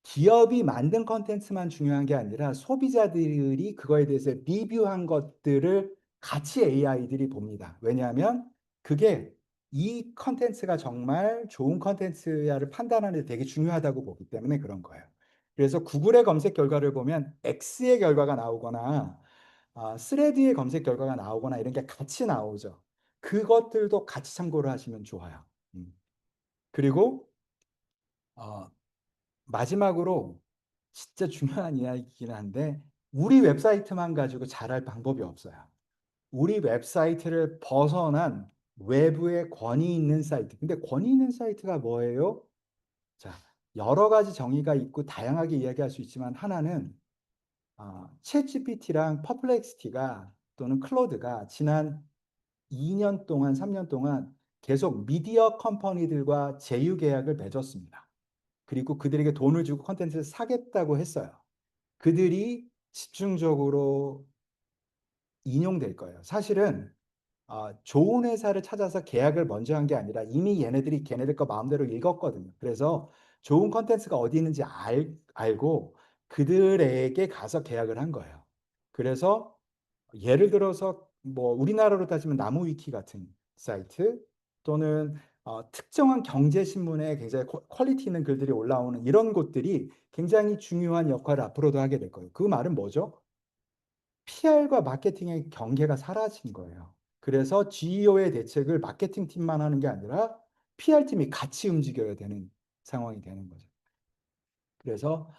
기업이 만든 컨텐츠만 중요한 게 아니라 소비자들이 그거에 대해서 리뷰한 것들을 같이 AI들이 봅니다. 왜냐하면 그게 이 컨텐츠가 정말 좋은 컨텐츠야를 판단하는 데 되게 중요하다고 보기 때문에 그런 거예요. 그래서 구글의 검색 결과를 보면 X의 결과가 나오거나 스레드의 검색 결과가 나오거나 이런 게 같이 나오죠. 그것들도 같이 참고를 하시면 좋아요. 그리고 어, 마지막으로 진짜 중요한 이야기이긴 한데 우리 웹사이트만 가지고 잘할 방법이 없어요. 우리 웹사이트를 벗어난 외부의 권위 있는 사이트. 근데 권위 있는 사이트가 뭐예요? 자, 여러 가지 정의가 있고 다양하게 이야기할 수 있지만 하나는 챗GPT랑 퍼플렉시티가 또는 클로드가 지난 2년 동안, 3년 동안 계속 미디어 컴퍼니들과 제휴 계약을 맺었습니다. 그리고 그들에게 돈을 주고 콘텐츠를 사겠다고 했어요. 그들이 집중적으로 인용될 거예요. 사실은 좋은 회사를 찾아서 계약을 먼저 한 게 아니라 이미 얘네들이 걔네들 거 마음대로 읽었거든요. 그래서 좋은 콘텐츠가 어디 있는지 알고 그들에게 가서 계약을 한 거예요. 그래서 예를 들어서 뭐 우리나라로 따지면 나무위키 같은 사이트 또는 특정한 경제신문에 굉장히 퀄리티 있는 글들이 올라오는 이런 곳들이 굉장히 중요한 역할을 앞으로도 하게 될 거예요. 그 말은 뭐죠? PR과 마케팅의 경계가 사라진 거예요. 그래서 GEO의 대책을 마케팅 팀만 하는 게 아니라 PR 팀이 같이 움직여야 되는 상황이 되는 거죠. 그래서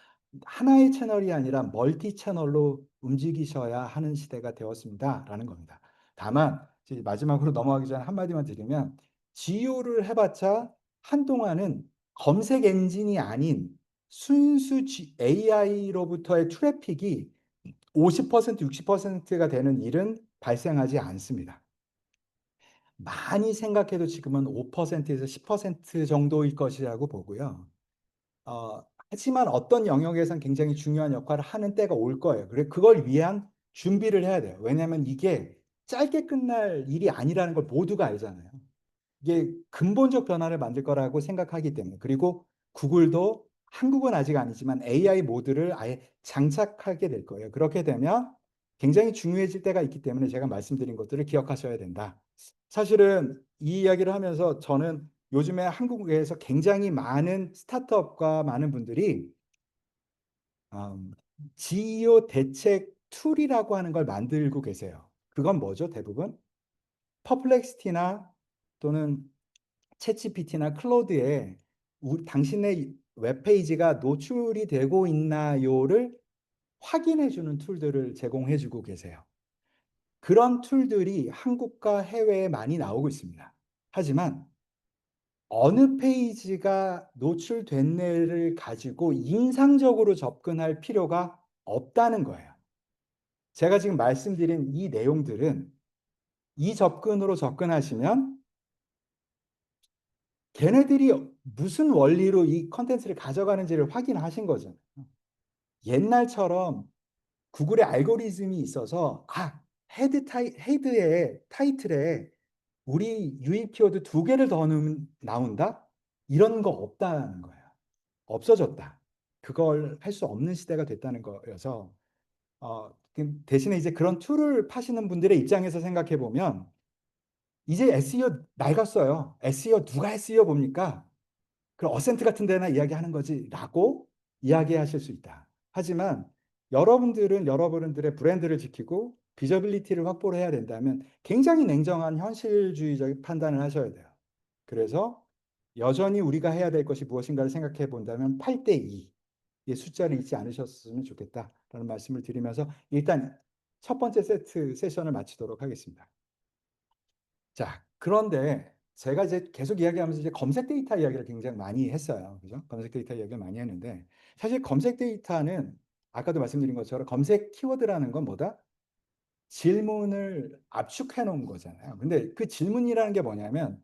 하나의 채널이 아니라 멀티 채널로 움직이셔야 하는 시대가 되었습니다라는 겁니다. 다만 이제 마지막으로 넘어가기 전에 한마디만 드리면 GEO를 해봤자 한동안은 검색 엔진이 아닌 순수 AI로부터의 트래픽이 50%, 60%가 되는 일은 발생하지 않습니다. 많이 생각해도 지금은 5%에서 10% 정도일 것이라고 보고요. 하지만 어떤 영역에선 굉장히 중요한 역할을 하는 때가 올 거예요. 그걸 위한 준비를 해야 돼요. 왜냐하면 이게 짧게 끝날 일이 아니라는 걸 모두가 알잖아요. 이게 근본적 변화를 만들 거라고 생각하기 때문에. 그리고 구글도 한국은 아직 아니지만 AI 모드를 아예 장착하게 될 거예요. 그렇게 되면 굉장히 중요해질 때가 있기 때문에 제가 말씀드린 것들을 기억하셔야 된다. 사실은 이 이야기를 하면서 저는 요즘에 한국에서 굉장히 많은 스타트업과 많은 분들이 GEO 대책 툴이라고 하는 걸 만들고 계세요. 그건 뭐죠? 대부분 퍼플렉시티나 또는 챗GPT나 클로드에 당신의 웹페이지가 노출이 되고 있나요를 확인해 주는 툴들을 제공해 주고 계세요. 그런 툴들이 한국과 해외에 많이 나오고 있습니다. 하지만 어느 페이지가 노출됐네를 가지고 인상적으로 접근할 필요가 없다는 거예요. 제가 지금 말씀드린 이 내용들은 이 접근으로 접근하시면 걔네들이 무슨 원리로 이 컨텐츠를 가져가는지를 확인하신 거죠. 옛날처럼 구글의 알고리즘이 있어서 헤드의 타이틀에 우리 유입 키워드 2개를 더 나온다? 이런 거 없다는 거예요. 없어졌다. 그걸 할 수 없는 시대가 됐다는 거여서 대신에 이제 그런 툴을 파시는 분들의 입장에서 생각해 보면 이제 SEO 낡았어요. SEO 누가 SEO 봅니까? 그 어센트 같은 데나 이야기하는 거지라고 이야기하실 수 있다. 하지만 여러분들은 여러분들의 브랜드를 지키고 비저빌리티를 확보를 해야 된다면 굉장히 냉정한 현실주의적 판단을 하셔야 돼요. 그래서 여전히 우리가 해야 될 것이 무엇인가를 생각해 본다면 8대2의 숫자를 잊지 않으셨으면 좋겠다라는 말씀을 드리면서 일단 첫 번째 세션을 마치도록 하겠습니다. 자, 그런데 제가 이제 계속 이야기하면서 이제 검색 데이터 이야기를 굉장히 많이 했어요. 그죠? 검색 데이터 이야기를 많이 했는데 사실 검색 데이터는 아까도 말씀드린 것처럼 검색 키워드라는 건 뭐다? 질문을 압축해 놓은 거잖아요. 근데 그 질문이라는 게 뭐냐면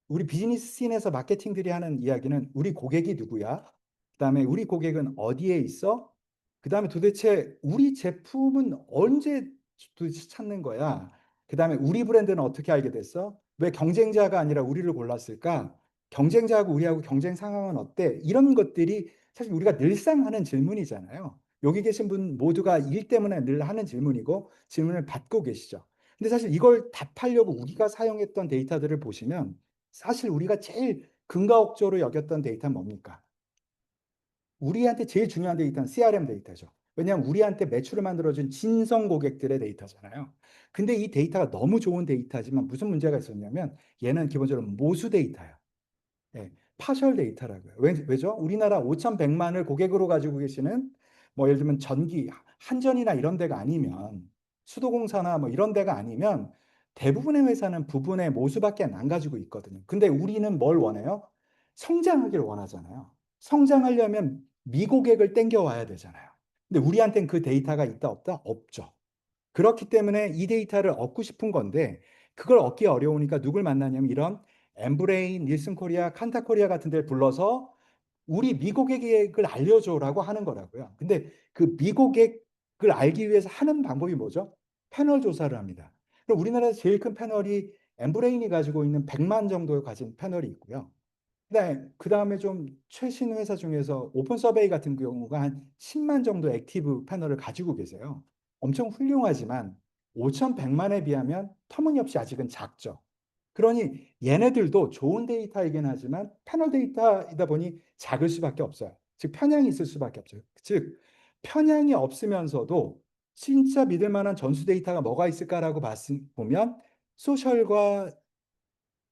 우리 비즈니스 씬에서 마케팅들이 하는 이야기는 우리 고객이 누구야? 그다음에 우리 고객은 어디에 있어? 그다음에 도대체 우리 제품은 언제 도대체 찾는 거야? 그다음에 우리 브랜드는 어떻게 알게 됐어? 왜 경쟁자가 아니라 우리를 골랐을까? 경쟁자하고 우리하고 경쟁 상황은 어때? 이런 것들이 사실 우리가 늘상 하는 질문이잖아요. 여기 계신 분 모두가 일 때문에 늘 하는 질문이고 질문을 받고 계시죠. 근데 사실 이걸 답하려고 우리가 사용했던 데이터들을 보시면 사실 우리가 제일 근거업적으로 여겼던 데이터는 뭡니까? 우리한테 제일 중요한 데이터는 CRM 데이터죠. 왜냐하면 우리한테 매출을 만들어준 진성 고객들의 데이터잖아요. 근데 이 데이터가 너무 좋은 데이터지만 무슨 문제가 있었냐면 얘는 기본적으로 모수 데이터예요. 예, 파셜 데이터라고요. 왜죠? 우리나라 5,100만을 고객으로 가지고 계시는 뭐 예를 들면 전기, 한전이나 이런 데가 아니면 수도공사나 뭐 이런 데가 아니면 대부분의 회사는 부분의 모수밖에 안 가지고 있거든요. 근데 우리는 뭘 원해요? 성장하기를 원하잖아요. 성장하려면 미고객을 땡겨와야 되잖아요. 근데 우리한테는 그 데이터가 있다 없다? 없죠. 그렇기 때문에 이 데이터를 얻고 싶은 건데 그걸 얻기 어려우니까 누굴 만나냐면 이런 엠브레인, 닐슨 코리아, 칸타 코리아 같은 데를 불러서 우리 미고객을 알려줘라고 하는 거라고요. 근데 그 미고객을 알기 위해서 하는 방법이 뭐죠? 패널 조사를 합니다. 그럼 우리나라에서 제일 큰 패널이 엠브레인이 가지고 있는 100만 정도 가진 패널이 있고요. 그다음에 좀 최신 회사 중에서 오픈 서베이 같은 경우가 한 10만 정도 액티브 패널을 가지고 계세요. 엄청 훌륭하지만 5,100만에 비하면 터무니없이 아직은 작죠. 그러니 얘네들도 좋은 데이터이긴 하지만 패널 데이터이다 보니 작을 수밖에 없어요. 즉 편향이 있을 수밖에 없죠. 즉 편향이 없으면서도 진짜 믿을 만한 전수 데이터가 뭐가 있을까라고 보면 소셜과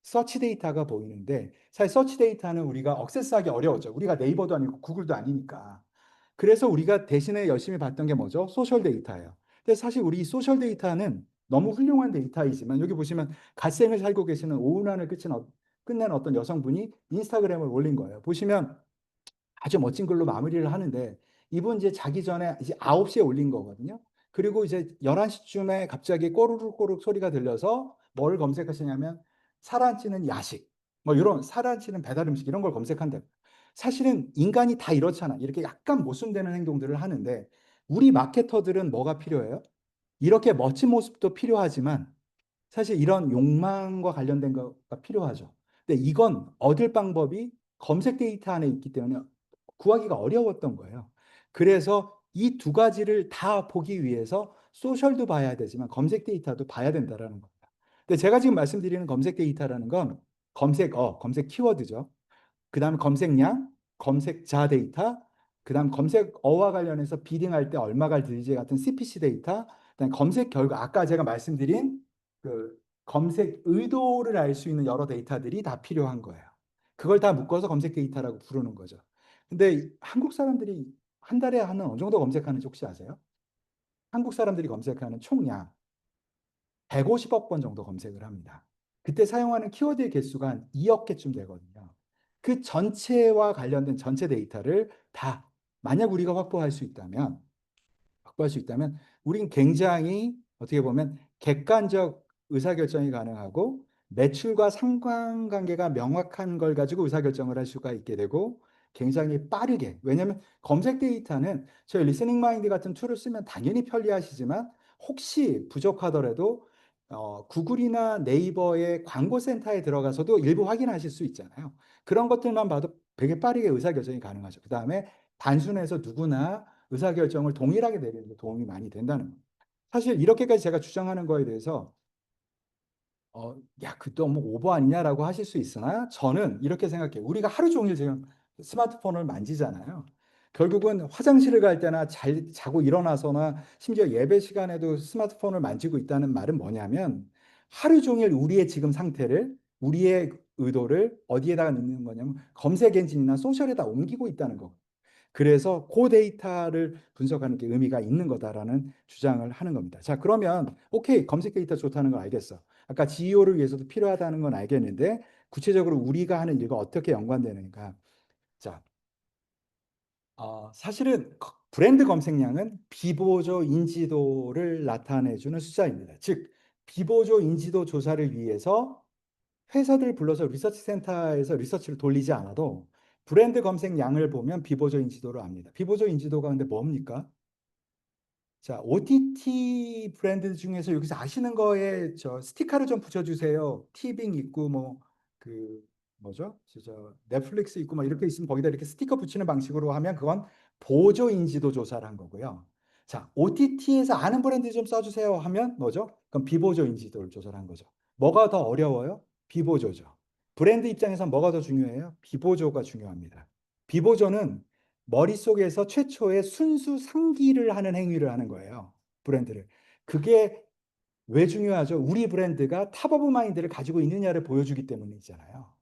서치 데이터가 보이는데 사실 서치 데이터는 우리가 억세스하기 어려웠죠. 우리가 네이버도 아니고 구글도 아니니까. 그래서 우리가 대신에 열심히 봤던 게 뭐죠? 소셜 데이터예요. 근데 사실 우리 이 소셜 데이터는 너무 훌륭한 데이터이지만 여기 보시면 갓생을 살고 계시는 오운환을 끝낸 어떤 여성분이 인스타그램을 올린 거예요. 보시면 아주 멋진 글로 마무리를 하는데 이분 이제 자기 전에 이제 9시에 올린 거거든요. 그리고 이제 11시쯤에 갑자기 꼬르륵 소리가 들려서 뭘 검색하시냐면 살안찌는 야식, 뭐 이런 살안찌는 배달 음식 이런 걸 검색한대요. 사실은 인간이 다 이렇잖아. 이렇게 약간 모순되는 행동들을 하는데 우리 마케터들은 뭐가 필요해요? 이렇게 멋진 모습도 필요하지만 사실 이런 욕망과 관련된 거가 필요하죠. 근데 이건 얻을 방법이 검색 데이터 안에 있기 때문에 구하기가 어려웠던 거예요. 그래서 이 두 가지를 다 보기 위해서 소셜도 봐야 되지만 검색 데이터도 봐야 된다라는 겁니다. 근데 제가 지금 말씀드리는 검색 데이터라는 건 검색 키워드죠. 그다음에 검색량, 검색자 데이터, 그다음 검색어와 관련해서 비딩할 때 얼마가 들지 같은 CPC 데이터, 그다음 검색 결과 아까 제가 말씀드린 그 검색 의도를 알 수 있는 여러 데이터들이 다 필요한 거예요. 그걸 다 묶어서 검색 데이터라고 부르는 거죠. 근데 한국 사람들이 한 달에 하는 어느 정도 검색하는지 혹시 아세요? 한국 사람들이 검색하는 총량 150억 번 정도 검색을 합니다. 그때 사용하는 키워드의 개수가 한 2억 개쯤 되거든요. 그 전체와 관련된 전체 데이터를 다 만약 우리가 확보할 수 있다면 우린 굉장히 어떻게 보면 객관적 의사결정이 가능하고 매출과 상관관계가 명확한 걸 가지고 의사결정을 할 수가 있게 되고 굉장히 빠르게 왜냐하면 검색 데이터는 저희 리스닝 마인드 같은 툴을 쓰면 당연히 편리하시지만 혹시 부족하더라도 구글이나 네이버의 광고 센터에 들어가서도 일부 확인하실 수 있잖아요. 그런 것들만 봐도 되게 빠르게 의사결정이 가능하죠. 그 다음에 단순해서 누구나 의사결정을 동일하게 내리는 데 도움이 많이 된다는 겁니다. 사실 이렇게까지 제가 주장하는 거에 대해서 야, 그 너무 오버 아니냐라고 하실 수 있으나 저는 이렇게 생각해요. 우리가 하루 종일 지금 스마트폰을 만지잖아요. 결국은 화장실을 갈 때나 자고 일어나서나 심지어 예배 시간에도 스마트폰을 만지고 있다는 말은 뭐냐면 하루 종일 우리의 지금 상태를 우리의 의도를 어디에다가 넣는 거냐면 검색 엔진이나 소셜에다 옮기고 있다는 거. 그래서 그 데이터를 분석하는 게 의미가 있는 거다라는 주장을 하는 겁니다. 자, 그러면 오케이, 검색 데이터 좋다는 걸 알겠어. 아까 GEO를 위해서도 필요하다는 건 알겠는데 구체적으로 우리가 하는 일과 어떻게 연관되는가? 자, 사실은 브랜드 검색량은 비보조 인지도를 나타내주는 숫자입니다. 즉, 비보조 인지도 조사를 위해서 회사들 불러서 리서치 센터에서 리서치를 돌리지 않아도 브랜드 검색량을 보면 비보조 인지도를 압니다. 비보조 인지도가 근데 뭡니까? 자, OTT 브랜드 중에서 여기서 아시는 거에 저 스티커를 좀 붙여주세요. 티빙 있고 뭐 그 뭐죠? 저 넷플릭스 있고 막 이렇게 있으면 거기다 이렇게 스티커 붙이는 방식으로 하면 그건 보조 인지도 조사를 한 거고요. 자, OTT에서 아는 브랜드 좀 써주세요 하면 뭐죠? 그럼 비보조 인지도를 조사를 한 거죠. 뭐가 더 어려워요? 비보조죠. 브랜드 입장에서 뭐가 더 중요해요? 비보조가 중요합니다. 비보조는 머릿속에서 최초의 순수 상기를 하는 행위를 하는 거예요. 브랜드를. 그게 왜 중요하죠? 우리 브랜드가 탑 오브 마인드를 가지고 있느냐를 보여주기 때문이잖아요.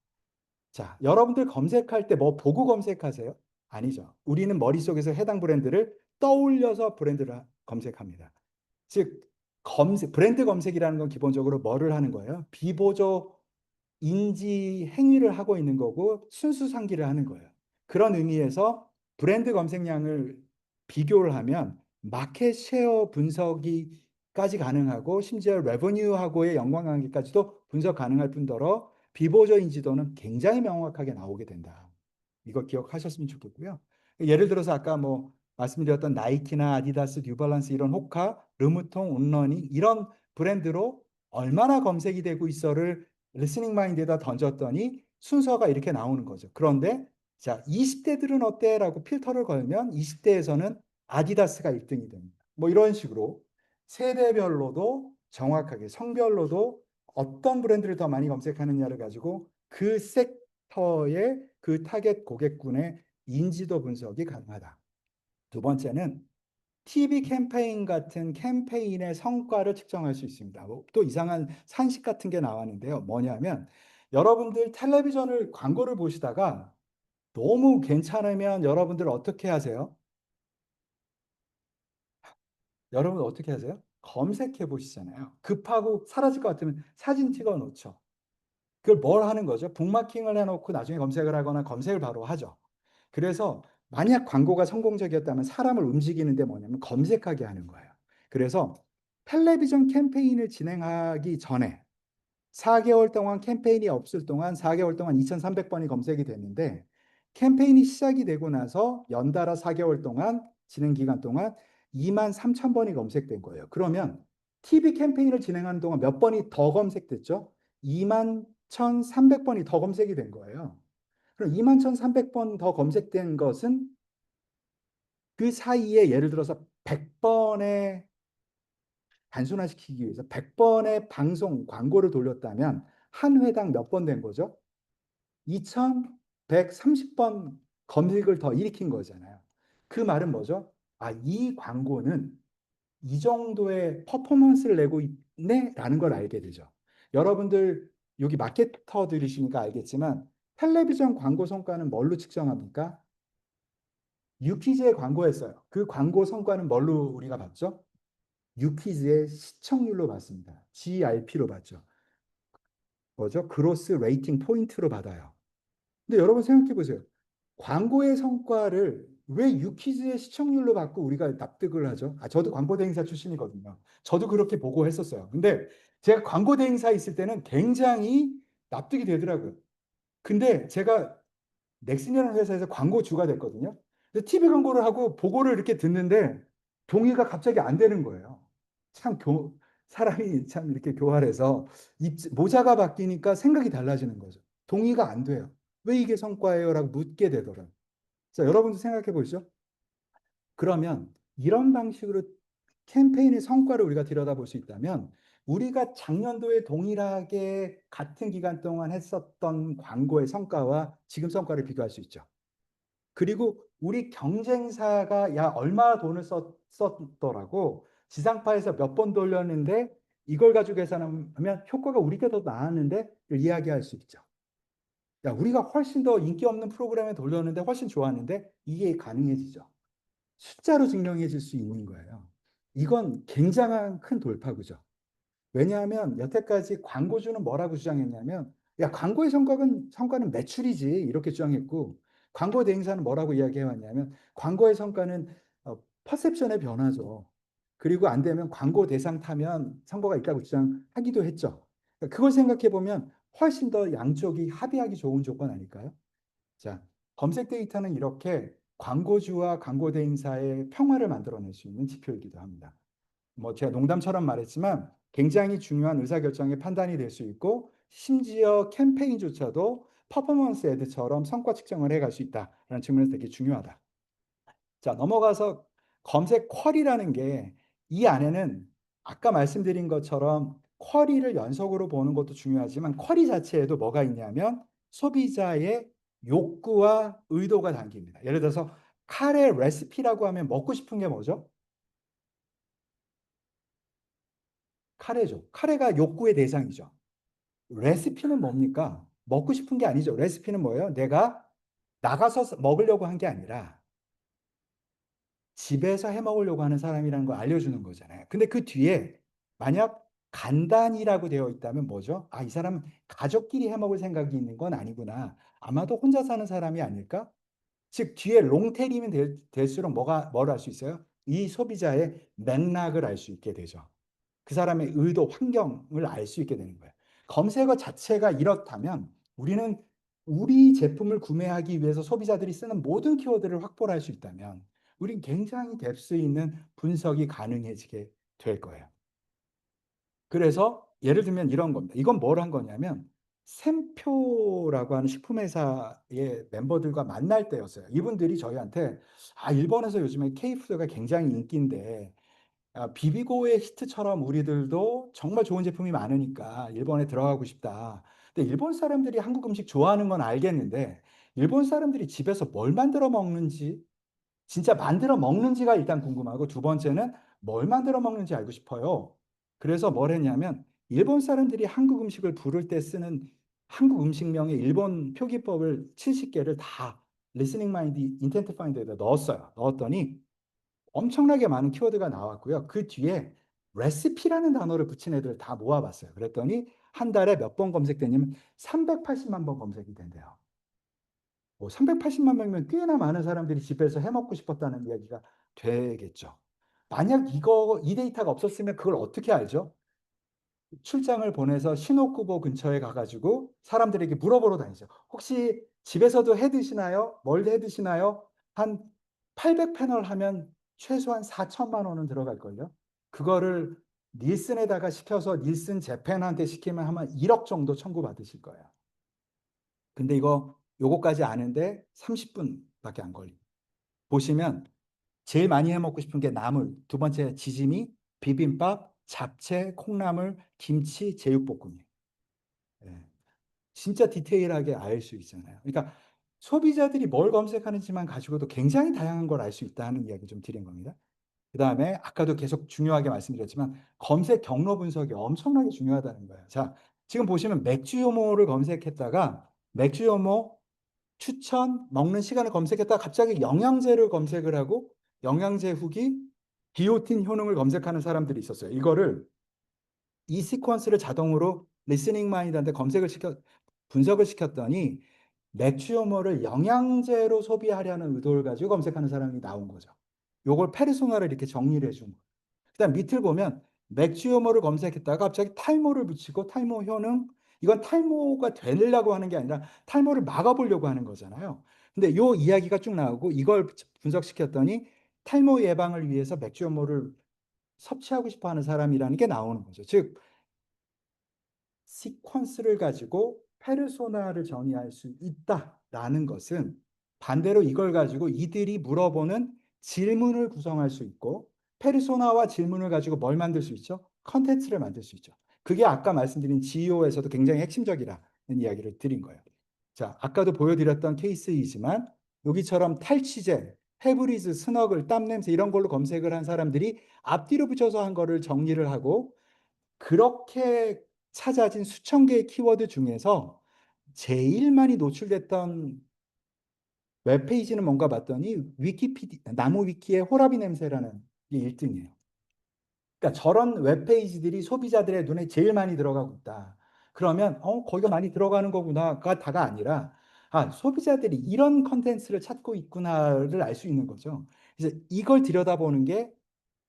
자, 여러분들 검색할 때 뭐 보고 검색하세요? 아니죠. 우리는 머릿속에서 해당 브랜드를 떠올려서 브랜드를 검색합니다. 즉, 브랜드 검색이라는 건 기본적으로 뭐를 하는 거예요? 비보조 인지 행위를 하고 있는 거고 순수 상기를 하는 거예요. 그런 의미에서 브랜드 검색량을 비교를 하면 마켓 쉐어 분석이까지 가능하고 심지어 레버뉴하고의 연관관계까지도 분석 가능할 뿐더러 비보조 인지도는 굉장히 명확하게 나오게 된다. 이거 기억하셨으면 좋겠고요. 예를 들어서 아까 뭐 말씀드렸던 나이키나 아디다스, 뉴발란스 이런 호카, 르무통, 온러닝 이런 브랜드로 얼마나 검색이 되고 있어를 리스닝 마인드에다 던졌더니 순서가 이렇게 나오는 거죠. 그런데 자, 20대들은 어때? 라고 필터를 걸면 20대에서는 아디다스가 1등이 됩니다. 뭐 이런 식으로 세대별로도 정확하게 성별로도 어떤 브랜드를 더 많이 검색하느냐를 가지고 그 섹터의 그 타겟 고객군의 인지도 분석이 가능하다. 두 번째는 TV 캠페인 같은 캠페인의 성과를 측정할 수 있습니다. 또 이상한 산식 같은 게 나왔는데요. 뭐냐면 여러분들 텔레비전을 광고를 보시다가 너무 괜찮으면 여러분들 어떻게 하세요? 여러분 어떻게 하세요? 검색해 보시잖아요. 급하고 사라질 것 같으면 사진 찍어 놓죠. 그걸 뭘 하는 거죠? 북마킹을 해놓고 나중에 검색을 하거나 검색을 바로 하죠. 그래서 만약 광고가 성공적이었다면 사람을 움직이는데 뭐냐면 검색하게 하는 거예요. 그래서 텔레비전 캠페인을 진행하기 전에 4개월 동안 캠페인이 없을 동안 4개월 동안 2,300번이 검색이 됐는데 캠페인이 시작이 되고 나서 연달아 4개월 동안 진행 기간 동안 23,000번이 검색된 거예요. 그러면 TV 캠페인을 진행하는 동안 몇 번이 더 검색됐죠? 21,300번이 더 검색이 된 거예요. 그럼 21,300번 더 검색된 것은 그 사이에 예를 들어서 100번의 단순화시키기 위해서 100번의 방송 광고를 돌렸다면 한 회당 몇 번 된 거죠? 2,130번 검색을 더 일으킨 거잖아요. 그 말은 뭐죠? 아, 이 광고는 이 정도의 퍼포먼스를 내고 있네? 라는 걸 알게 되죠. 여러분들 여기 마케터들이시니까 알겠지만 텔레비전 광고 성과는 뭘로 측정합니까? 유퀴즈의 광고였어요. 그 광고 성과는 뭘로 우리가 봤죠? 유퀴즈의 시청률로 봤습니다. GRP로 봤죠. 뭐죠? 그로스 레이팅 포인트로 받아요. 근데 여러분 생각해 보세요. 광고의 성과를 왜 유퀴즈의 시청률로 받고 우리가 납득을 하죠? 아, 저도 광고 대행사 출신이거든요. 저도 그렇게 보고 했었어요. 근데 제가 광고 대행사 있을 때는 굉장히 납득이 되더라고요. 근데 제가 넥슨이라는 회사에서 광고주가 됐거든요. 근데 TV 광고를 하고 보고를 이렇게 듣는데 동의가 갑자기 안 되는 거예요. 참 사람이 참 이렇게 교활해서 모자가 바뀌니까 생각이 달라지는 거죠. 동의가 안 돼요. 왜 이게 성과예요? 라고 묻게 되더라고요. 자, 여러분도 생각해 보시죠. 그러면 이런 방식으로 캠페인의 성과를 우리가 들여다볼 수 있다면 우리가 작년도에 동일하게 같은 기간 동안 했었던 광고의 성과와 지금 성과를 비교할 수 있죠. 그리고 우리 경쟁사가 야 얼마 돈을 썼더라고 지상파에서 몇 번 돌렸는데 이걸 가지고 계산하면 효과가 우리가 더 나았는데 이야기할 수 있죠. 야 우리가 훨씬 더 인기 없는 프로그램에 돌렸는데 훨씬 좋았는데 이게 가능해지죠. 숫자로 증명해질 수 있는 거예요. 이건 굉장한 큰 돌파구죠. 왜냐하면 여태까지 광고주는 뭐라고 주장했냐면 야 광고의 성과는 매출이지 이렇게 주장했고 광고 대행사는 뭐라고 이야기해왔냐면 광고의 성과는 퍼셉션의 변화죠. 그리고 안 되면 광고 대상 타면 성과가 있다고 주장하기도 했죠. 그걸 생각해 보면 훨씬 더 양쪽이 합의하기 좋은 조건 아닐까요? 자, 검색 데이터는 이렇게 광고주와 광고 대행사의 평화를 만들어낼 수 있는 지표이기도 합니다. 뭐 제가 농담처럼 말했지만 굉장히 중요한 의사결정의 판단이 될 수 있고 심지어 캠페인조차도 퍼포먼스 애드처럼 성과 측정을 해갈 수 있다라는 측면에서 되게 중요하다. 자, 넘어가서 검색 쿼리라는 게 이 안에는 아까 말씀드린 것처럼 쿼리를 연속으로 보는 것도 중요하지만 쿼리 자체에도 뭐가 있냐면 소비자의 욕구와 의도가 담깁니다. 예를 들어서 카레 레시피라고 하면 먹고 싶은 게 뭐죠? 카레죠. 카레가 욕구의 대상이죠. 레시피는 뭡니까? 먹고 싶은 게 아니죠. 레시피는 뭐예요? 내가 나가서 먹으려고 한 게 아니라 집에서 해 먹으려고 하는 사람이라는 걸 알려주는 거잖아요. 근데 그 뒤에 만약 간단이라고 되어 있다면 뭐죠? 아, 이 사람은 가족끼리 해 먹을 생각이 있는 건 아니구나. 아마도 혼자 사는 사람이 아닐까? 즉 뒤에 롱테일이면 될수록 뭘 알 수 있어요? 이 소비자의 맥락을 알 수 있게 되죠. 그 사람의 의도, 환경을 알 수 있게 되는 거예요. 검색어 자체가 이렇다면 우리는 우리 제품을 구매하기 위해서 소비자들이 쓰는 모든 키워드를 확보를 할 수 있다면 우린 굉장히 뎁스 있는 분석이 가능해지게 될 거예요. 그래서 예를 들면 이런 겁니다. 이건 뭘 한 거냐면 샘표라고 하는 식품회사의 멤버들과 만날 때였어요. 이분들이 저희한테 일본에서 요즘에 K푸드가 굉장히 인기인데 비비고의 히트처럼 우리들도 정말 좋은 제품이 많으니까 일본에 들어가고 싶다. 근데 일본 사람들이 한국 음식 좋아하는 건 알겠는데 일본 사람들이 집에서 뭘 만들어 먹는지 진짜 만들어 먹는지가 일단 궁금하고 두 번째는 뭘 만들어 먹는지 알고 싶어요. 그래서 뭘 했냐면 일본 사람들이 한국 음식을 부를 때 쓰는 한국 음식명의 일본 표기법을 70개를 다 리스닝 마인드 인텐트 파인더에다 넣었어요. 넣었더니 엄청나게 많은 키워드가 나왔고요. 그 뒤에 레시피라는 단어를 붙인 애들 다 모아봤어요. 그랬더니 한 달에 몇 번 검색되냐면 380만 번 검색이 된대요. 380만 명이면 꽤나 많은 사람들이 집에서 해 먹고 싶었다는 이야기가 되겠죠. 만약 이 데이터가 없었으면 그걸 어떻게 알죠? 출장을 보내서 시노쿠보 근처에 가가지고 사람들에게 물어보러 다니죠. 혹시 집에서도 해 드시나요? 뭘 해 드시나요? 한 800패널 하면 최소한 4천만 원은 들어갈걸요? 그거를 닐슨에다가 시켜서 닐슨 재팬한테 시키면 아마 1억 정도 청구받으실 거예요. 근데 요거까지 아는데 30분밖에 안 걸립니다. 보시면 제일 많이 해 먹고 싶은 게 나물, 두 번째 지짐이, 비빔밥, 잡채, 콩나물, 김치, 제육볶음이에요. 예. 진짜 디테일하게 알 수 있잖아요. 그러니까 소비자들이 뭘 검색하는지만 가지고도 굉장히 다양한 걸 알 수 있다는 이야기 좀 드린 겁니다. 그다음에 아까도 계속 중요하게 말씀드렸지만 검색 경로 분석이 엄청나게 중요하다는 거예요. 자, 지금 보시면 맥주효모를 검색했다가 맥주효모 추천 먹는 시간을 검색했다가 갑자기 영양제를 검색을 하고 영양제 후기 비오틴 효능을 검색하는 사람들이 있었어요. 이 시퀀스를 자동으로 리스닝 마인드한테 분석을 시켰더니 맥주효모를 영양제로 소비하려는 의도를 가지고 검색하는 사람이 나온 거죠. 요걸 페르소나를 이렇게 정리를 해준 거예요. 그다음 밑을 보면 맥주효모를 검색했다가 갑자기 탈모를 붙이고 탈모 효능 이건 탈모가 되려고 하는 게 아니라 탈모를 막아보려고 하는 거잖아요. 근데 요 이야기가 쭉 나오고 이걸 분석시켰더니 탈모 예방을 위해서 맥주효모를 섭취하고 싶어 하는 사람이라는 게 나오는 거죠. 즉 시퀀스를 가지고 페르소나를 정의할 수 있다라는 것은 반대로 이걸 가지고 이들이 물어보는 질문을 구성할 수 있고 페르소나와 질문을 가지고 뭘 만들 수 있죠? 컨텐츠를 만들 수 있죠. 그게 아까 말씀드린 GEO에서도 굉장히 핵심적이라는 이야기를 드린 거예요. 자, 아까도 보여드렸던 케이스이지만 여기처럼 탈취제, 페브리즈, 스너글, 땀냄새 이런 걸로 검색을 한 사람들이 앞뒤로 붙여서 한 거를 정리를 하고 그렇게 찾아진 수천 개의 키워드 중에서 제일 많이 노출됐던 웹페이지는 뭔가 봤더니 나무 위키의 호라비 냄새라는 게 1등이에요. 그러니까 저런 웹페이지들이 소비자들의 눈에 제일 많이 들어가고 있다. 그러면 거기가 많이 들어가는 거구나가 다가 아니라 소비자들이 이런 컨텐츠를 찾고 있구나를 알 수 있는 거죠. 그래서 이걸 들여다보는 게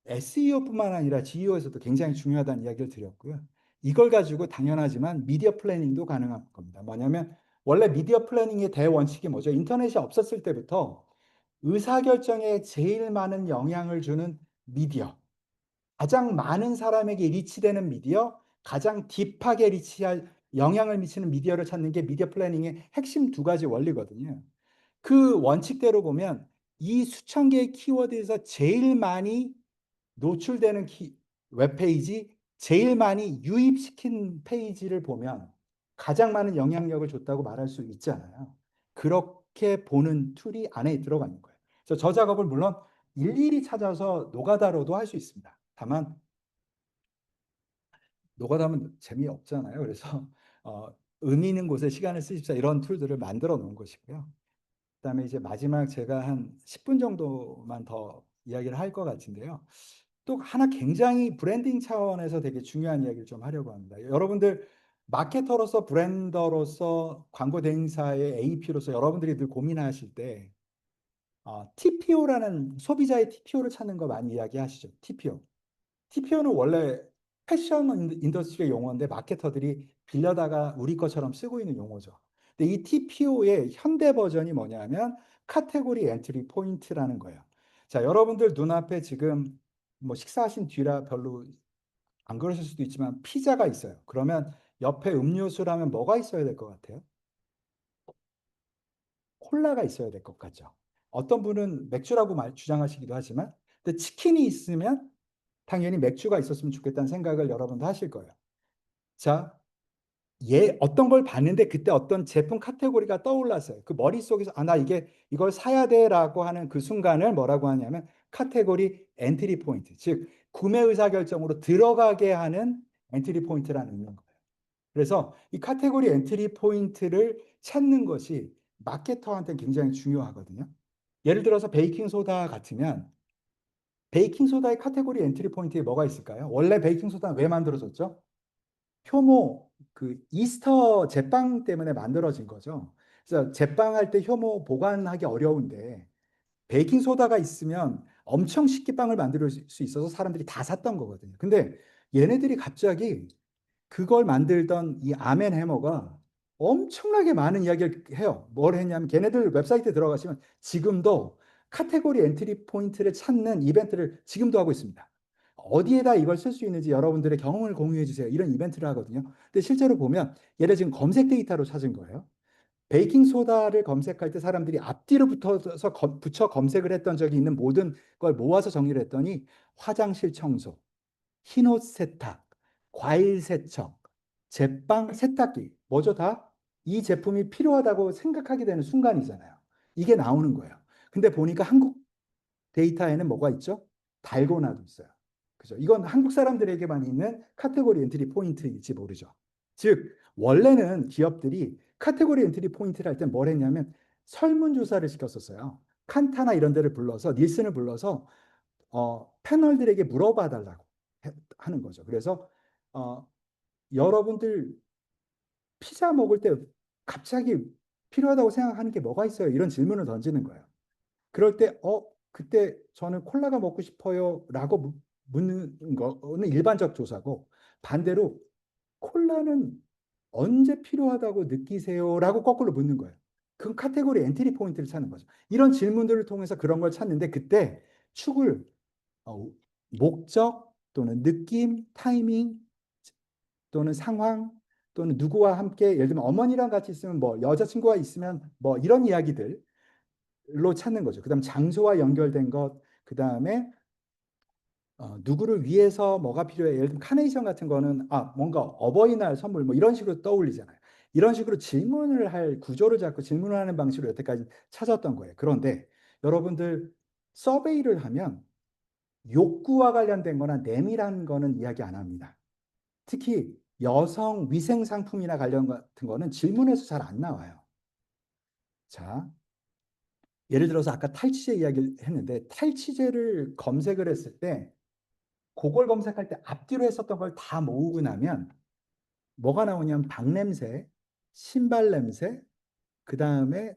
SEO뿐만 아니라 GEO에서도 굉장히 중요하다는 이야기를 드렸고요. 이걸 가지고 당연하지만 미디어 플래닝도 가능한 겁니다. 뭐냐면 원래 미디어 플래닝의 대원칙이 뭐죠? 인터넷이 없었을 때부터 의사결정에 제일 많은 영향을 주는 미디어, 가장 많은 사람에게 리치되는 미디어, 가장 딥하게 영향을 미치는 미디어를 찾는 게 미디어 플래닝의 핵심 두 가지 원리거든요. 그 원칙대로 보면 이 수천 개의 키워드에서 제일 많이 노출되는 웹페이지, 제일 많이 유입시킨 페이지를 보면 가장 많은 영향력을 줬다고 말할 수 있잖아요. 그렇게 보는 툴이 안에 들어가 있는 거예요. 그래서 저 작업을 물론 일일이 찾아서 노가다로도 할 수 있습니다. 다만 노가다면 재미없잖아요. 그래서 어, 의미 있는 곳에 시간을 쓰십사 이런 툴들을 만들어 놓은 것이고요. 그다음에 이제 마지막 제가 한 10분 정도만 더 이야기를 할 것 같은데요. 또 하나 굉장히 브랜딩 차원에서 되게 중요한 이야기를 좀 하려고 합니다. 여러분들 마케터로서 브랜더로서 광고 대행사의 AP로서 여러분들이 늘 고민하실 때 TPO라는 소비자의 TPO를 찾는 거 많이 이야기하시죠. TPO. TPO는 원래 패션 인더스트리의 용어인데 마케터들이 빌려다가 우리 것처럼 쓰고 있는 용어죠. 근데 이 TPO의 현대 버전이 뭐냐면 카테고리 엔트리 포인트라는 거예요. 자, 여러분들 눈앞에 지금 뭐 식사하신 뒤라 별로 안 그러실 수도 있지만 피자가 있어요. 그러면 옆에 음료수라면 뭐가 있어야 될 것 같아요? 콜라가 있어야 될 것 같죠. 어떤 분은 맥주라고 주장하시기도 하지만, 근데 치킨이 있으면 당연히 맥주가 있었으면 좋겠다는 생각을 여러분도 하실 거예요. 자, 어떤 걸 봤는데 그때 어떤 제품 카테고리가 떠올랐어요. 그 머릿속에서 나 이걸 사야 돼라고 하는 그 순간을 뭐라고 하냐면 카테고리 엔트리 포인트, 즉 구매 의사 결정으로 들어가게 하는 엔트리 포인트라는 의미인 거예요. 그래서 이 카테고리 엔트리 포인트를 찾는 것이 마케터한테 굉장히 중요하거든요. 예를 들어서 베이킹 소다 같으면 베이킹 소다의 카테고리 엔트리 포인트에 뭐가 있을까요? 원래 베이킹 소다는 왜 만들어졌죠? 효모, 그 이스터 제빵 때문에 만들어진 거죠. 그래서 제빵할 때 효모 보관하기 어려운데 베이킹 소다가 있으면 엄청 쉽게 빵을 만들 수 있어서 사람들이 다 샀던 거거든요. 근데 얘네들이 갑자기 그걸 만들던 이 아멘 해머가 엄청나게 많은 이야기를 해요. 뭘 했냐면 걔네들 웹사이트에 들어가시면 지금도 카테고리 엔트리 포인트를 찾는 이벤트를 지금도 하고 있습니다. 어디에다 이걸 쓸 수 있는지 여러분들의 경험을 공유해 주세요. 이런 이벤트를 하거든요. 근데 실제로 보면 얘를 지금 검색 데이터로 찾은 거예요. 베이킹 소다를 검색할 때 사람들이 앞뒤로 붙여 검색을 했던 적이 있는 모든 걸 모아서 정리를 했더니 화장실 청소, 흰옷 세탁, 과일 세척, 제빵 세탁기, 뭐죠 다? 이 제품이 필요하다고 생각하게 되는 순간이잖아요. 이게 나오는 거예요. 근데 보니까 한국 데이터에는 뭐가 있죠? 달고나도 있어요. 그죠? 이건 한국 사람들에게만 있는 카테고리 엔트리 포인트일지 모르죠. 즉, 원래는 기업들이 카테고리 엔트리 포인트를 할 때 뭘 했냐면 설문조사를 시켰었어요. 칸타나 이런 데를 불러서, 닐슨을 불러서 패널들에게 물어봐 달라고 하는 거죠. 그래서 어, 여러분들 피자 먹을 때 갑자기 필요하다고 생각하는 게 뭐가 있어요? 이런 질문을 던지는 거예요. 그럴 때, 그때 저는 콜라가 먹고 싶어요. 라고 묻는 거는 일반적 조사고, 반대로 콜라는 언제 필요하다고 느끼세요? 라고 거꾸로 묻는 거예요. 그 카테고리 엔트리 포인트를 찾는 거죠. 이런 질문들을 통해서 그런 걸 찾는데 그때 축을 어, 목적 또는 느낌, 타이밍 또는 상황 또는 누구와 함께 예를 들면 어머니랑 같이 있으면 뭐 여자친구가 있으면 뭐 이런 이야기들로 찾는 거죠. 그다음 장소와 연결된 것, 그다음에 누구를 위해서 뭐가 필요해. 예를 들면 카네이션 같은 거는 뭔가 어버이날 선물 뭐 이런 식으로 떠올리잖아요. 이런 식으로 질문을 할 구조를 잡고 질문을 하는 방식으로 여태까지 찾았던 거예요. 그런데 여러분들 서베이를 하면 욕구와 관련된 거나 내밀한 거는 이야기 안 합니다. 특히 여성 위생 상품이나 관련 같은 거는 질문에서 잘 안 나와요. 자, 예를 들어서 아까 탈취제 이야기를 했는데 탈취제를 검색을 했을 때 그걸 검색할 때 앞뒤로 했었던 걸 다 모으고 나면 뭐가 나오냐면 방냄새, 신발 냄새, 그 다음에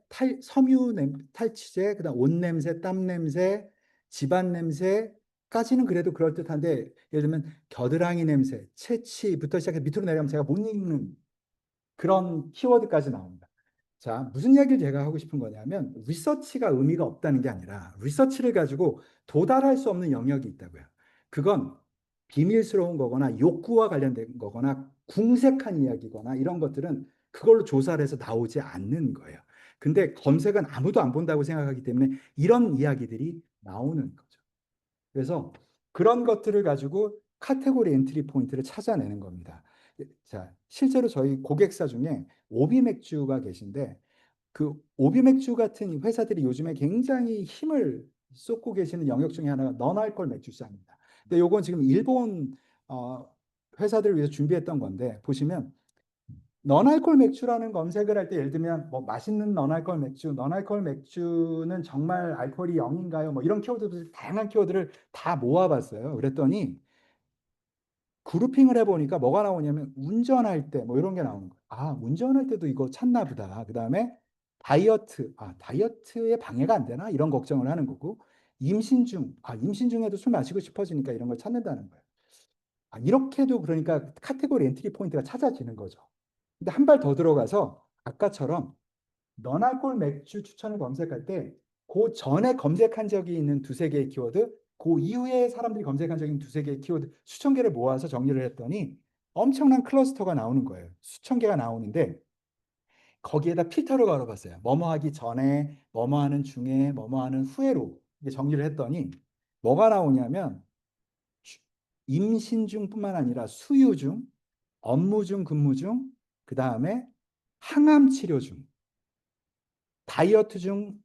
탈취제, 그 다음 옷 냄새, 땀 냄새, 집안 냄새까지는 그래도 그럴듯한데 예를 들면 겨드랑이 냄새, 채취부터 시작해서 밑으로 내려가면 제가 못 읽는 그런 키워드까지 나옵니다. 자, 무슨 이야기를 제가 하고 싶은 거냐면 리서치가 의미가 없다는 게 아니라 리서치를 가지고 도달할 수 없는 영역이 있다고요. 그건 비밀스러운 거거나 욕구와 관련된 거거나 궁색한 이야기거나 이런 것들은 그걸로 조사를 해서 나오지 않는 거예요. 근데 검색은 아무도 안 본다고 생각하기 때문에 이런 이야기들이 나오는 거죠. 그래서 그런 것들을 가지고 카테고리 엔트리 포인트를 찾아내는 겁니다. 자, 실제로 저희 고객사 중에 오비 맥주가 계신데 그 오비 맥주 같은 회사들이 요즘에 굉장히 힘을 쏟고 계시는 영역 중에 하나가 넌알콜 맥주 시장입니다. 근데 요건 지금 일본 어, 회사들을 위해서 준비했던 건데 보시면 넌알콜 맥주라는 검색을 할 때 예를 들면 뭐 맛있는 넌알콜 맥주, 넌알콜 맥주는 정말 알코올이 0인가요? 뭐 이런 키워드들 다양한 키워드를 다 모아봤어요. 그랬더니 그룹핑을 해보니까 뭐가 나오냐면 운전할 때 뭐 이런 게 나오는 거예요. 운전할 때도 이거 찾나 보다. 그다음에 다이어트에 방해가 안 되나? 이런 걱정을 하는 거고 임신 중에도 술 마시고 싶어지니까 이런 걸 찾는다는 거예요. 이렇게도 그러니까 카테고리 엔트리 포인트가 찾아지는 거죠. 근데 한 발 더 들어가서 아까처럼 너알콜 맥주 추천을 검색할 때 그 전에 검색한 적이 있는 두세 개의 키워드, 그 이후에 사람들이 검색한 적이 있는 두세 개의 키워드 수천 개를 모아서 정리를 했더니 엄청난 클러스터가 나오는 거예요. 수천 개가 나오는데 거기에다 필터를 걸어봤어요. 뭐뭐 하기 전에, 뭐뭐 하는 중에, 뭐뭐 하는 후에로 이게 정리를 했더니 뭐가 나오냐면 임신 중뿐만 아니라 수유 중, 업무 중, 근무 중, 그 다음에 항암 치료 중, 다이어트 중,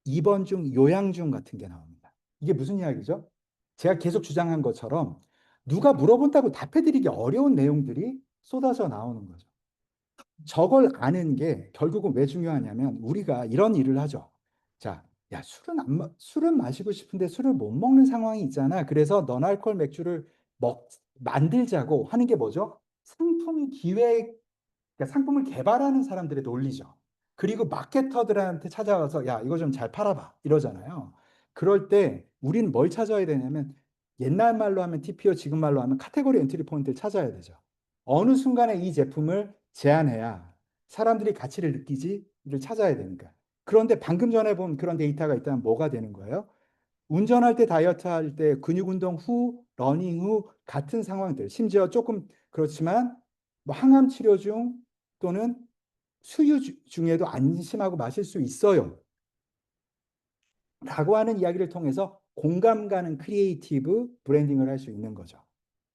입원 중, 요양 중 같은 게 나옵니다. 이게 무슨 이야기죠? 제가 계속 주장한 것처럼 누가 물어본다고 답해드리기 어려운 내용들이 쏟아져 나오는 거죠. 저걸 아는 게 결국은 왜 중요하냐면 우리가 이런 일을 하죠. 자, 야, 술은 마시고 싶은데 술을 못 먹는 상황이 있잖아. 그래서 너알콜 맥주를 만들자고 하는 게 뭐죠? 상품 기획, 그러니까 상품을 개발하는 사람들의 논리죠. 그리고 마케터들한테 찾아가서 야, 이거 좀 잘 팔아봐. 이러잖아요. 그럴 때 우리는 뭘 찾아야 되냐면 옛날 말로 하면 TPO, 지금 말로 하면 카테고리 엔트리 포인트를 찾아야 되죠. 어느 순간에 이 제품을 제안해야 사람들이 가치를 느끼지를 찾아야 되니까. 그런데 방금 전에 본 그런 데이터가 있다면 뭐가 되는 거예요? 운전할 때, 다이어트 할 때, 근육 운동 후, 러닝 후 같은 상황들, 심지어 조금 그렇지만 뭐 항암 치료 중 또는 수유 중에도 안심하고 마실 수 있어요. 라고 하는 이야기를 통해서 공감 가는 크리에이티브 브랜딩을 할 수 있는 거죠.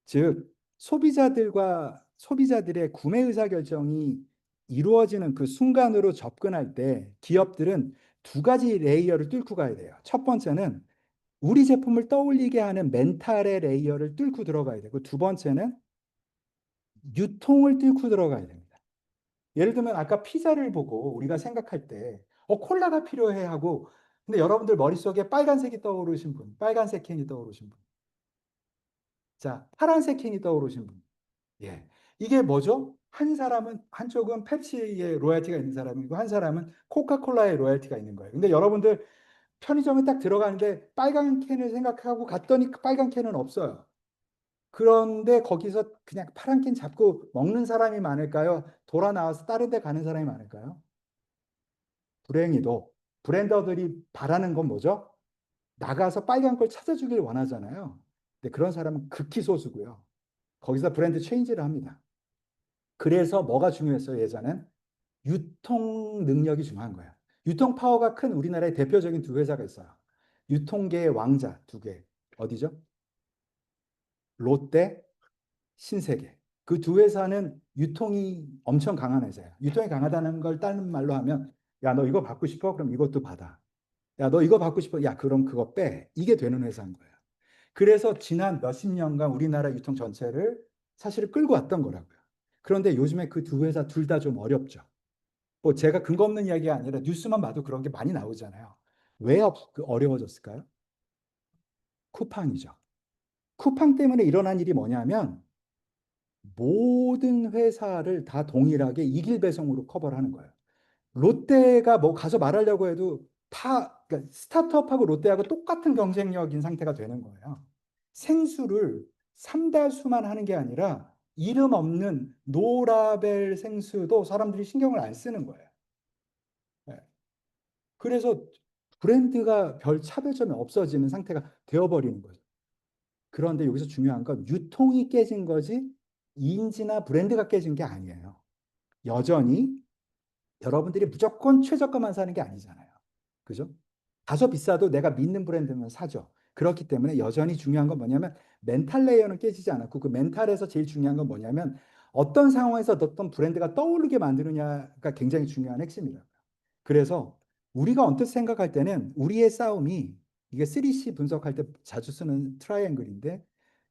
즉, 소비자들의 구매 의사 결정이 이루어지는 그 순간으로 접근할 때 기업들은 두 가지 레이어를 뚫고 가야 돼요. 첫 번째는 우리 제품을 떠올리게 하는 멘탈의 레이어를 뚫고 들어가야 되고, 두 번째는 유통을 뚫고 들어가야 됩니다. 예를 들면 아까 피자를 보고 우리가 생각할 때 콜라가 필요해 하고, 근데 여러분들 머릿속에 빨간색이 떠오르신 분, 빨간색 캔이 떠오르신 분, 자, 파란색 캔이 떠오르신 분. 예. 이게 뭐죠? 한 사람은, 한쪽은 펩시의 로열티가 있는 사람이고 한 사람은 코카콜라의 로열티가 있는 거예요. 근데 여러분들 편의점에 딱 들어가는데 빨간 캔을 생각하고 갔더니 그 빨간 캔은 없어요. 그런데 거기서 그냥 파란 캔 잡고 먹는 사람이 많을까요? 돌아 나와서 다른 데 가는 사람이 많을까요? 불행히도 브랜더들이 바라는 건 뭐죠? 나가서 빨간 걸 찾아주길 원하잖아요. 근데 그런 사람은 극히 소수고요. 거기서 브랜드 체인지를 합니다. 그래서 뭐가 중요했어요, 예전엔? 유통 능력이 중요한 거예요. 유통 파워가 큰 우리나라의 대표적인 두 회사가 있어요. 유통계의 왕자 두 개. 어디죠? 롯데, 신세계. 그 두 회사는 유통이 엄청 강한 회사예요. 유통이 강하다는 걸 다른 말로 하면, 야, 너 이거 받고 싶어? 그럼 이것도 받아. 야, 너 이거 받고 싶어? 야, 그럼 그거 빼. 이게 되는 회사인 거예요. 그래서 지난 몇십 년간 우리나라 유통 전체를 사실 끌고 왔던 거라고요. 그런데 요즘에 그 두 회사 둘 다 좀 어렵죠. 뭐 제가 근거 없는 이야기가 아니라 뉴스만 봐도 그런 게 많이 나오잖아요. 왜 어려워졌을까요? 쿠팡이죠. 쿠팡 때문에 일어난 일이 뭐냐면 모든 회사를 다 동일하게 이길 배송으로 커버를 하는 거예요. 롯데가 뭐 가서 말하려고 해도 다 그러니까 스타트업하고 롯데하고 똑같은 경쟁력인 상태가 되는 거예요. 생수를 삼다수만 하는 게 아니라 이름 없는 노라벨 생수도 사람들이 신경을 안 쓰는 거예요. 네. 그래서 브랜드가 별 차별점이 없어지는 상태가 되어버리는 거죠. 그런데 여기서 중요한 건 유통이 깨진 거지 인지나 브랜드가 깨진 게 아니에요. 여전히 여러분들이 무조건 최저가만 사는 게 아니잖아요. 그죠? 다소 비싸도 내가 믿는 브랜드면 사죠. 그렇기 때문에 여전히 중요한 건 뭐냐면 멘탈 레이어는 깨지지 않았고 그 멘탈에서 제일 중요한 건 뭐냐면 어떤 상황에서 어떤 브랜드가 떠오르게 만드느냐가 굉장히 중요한 핵심이라고요. 그래서 우리가 언뜻 생각할 때는 우리의 싸움이 이게 3C 분석할 때 자주 쓰는 트라이앵글인데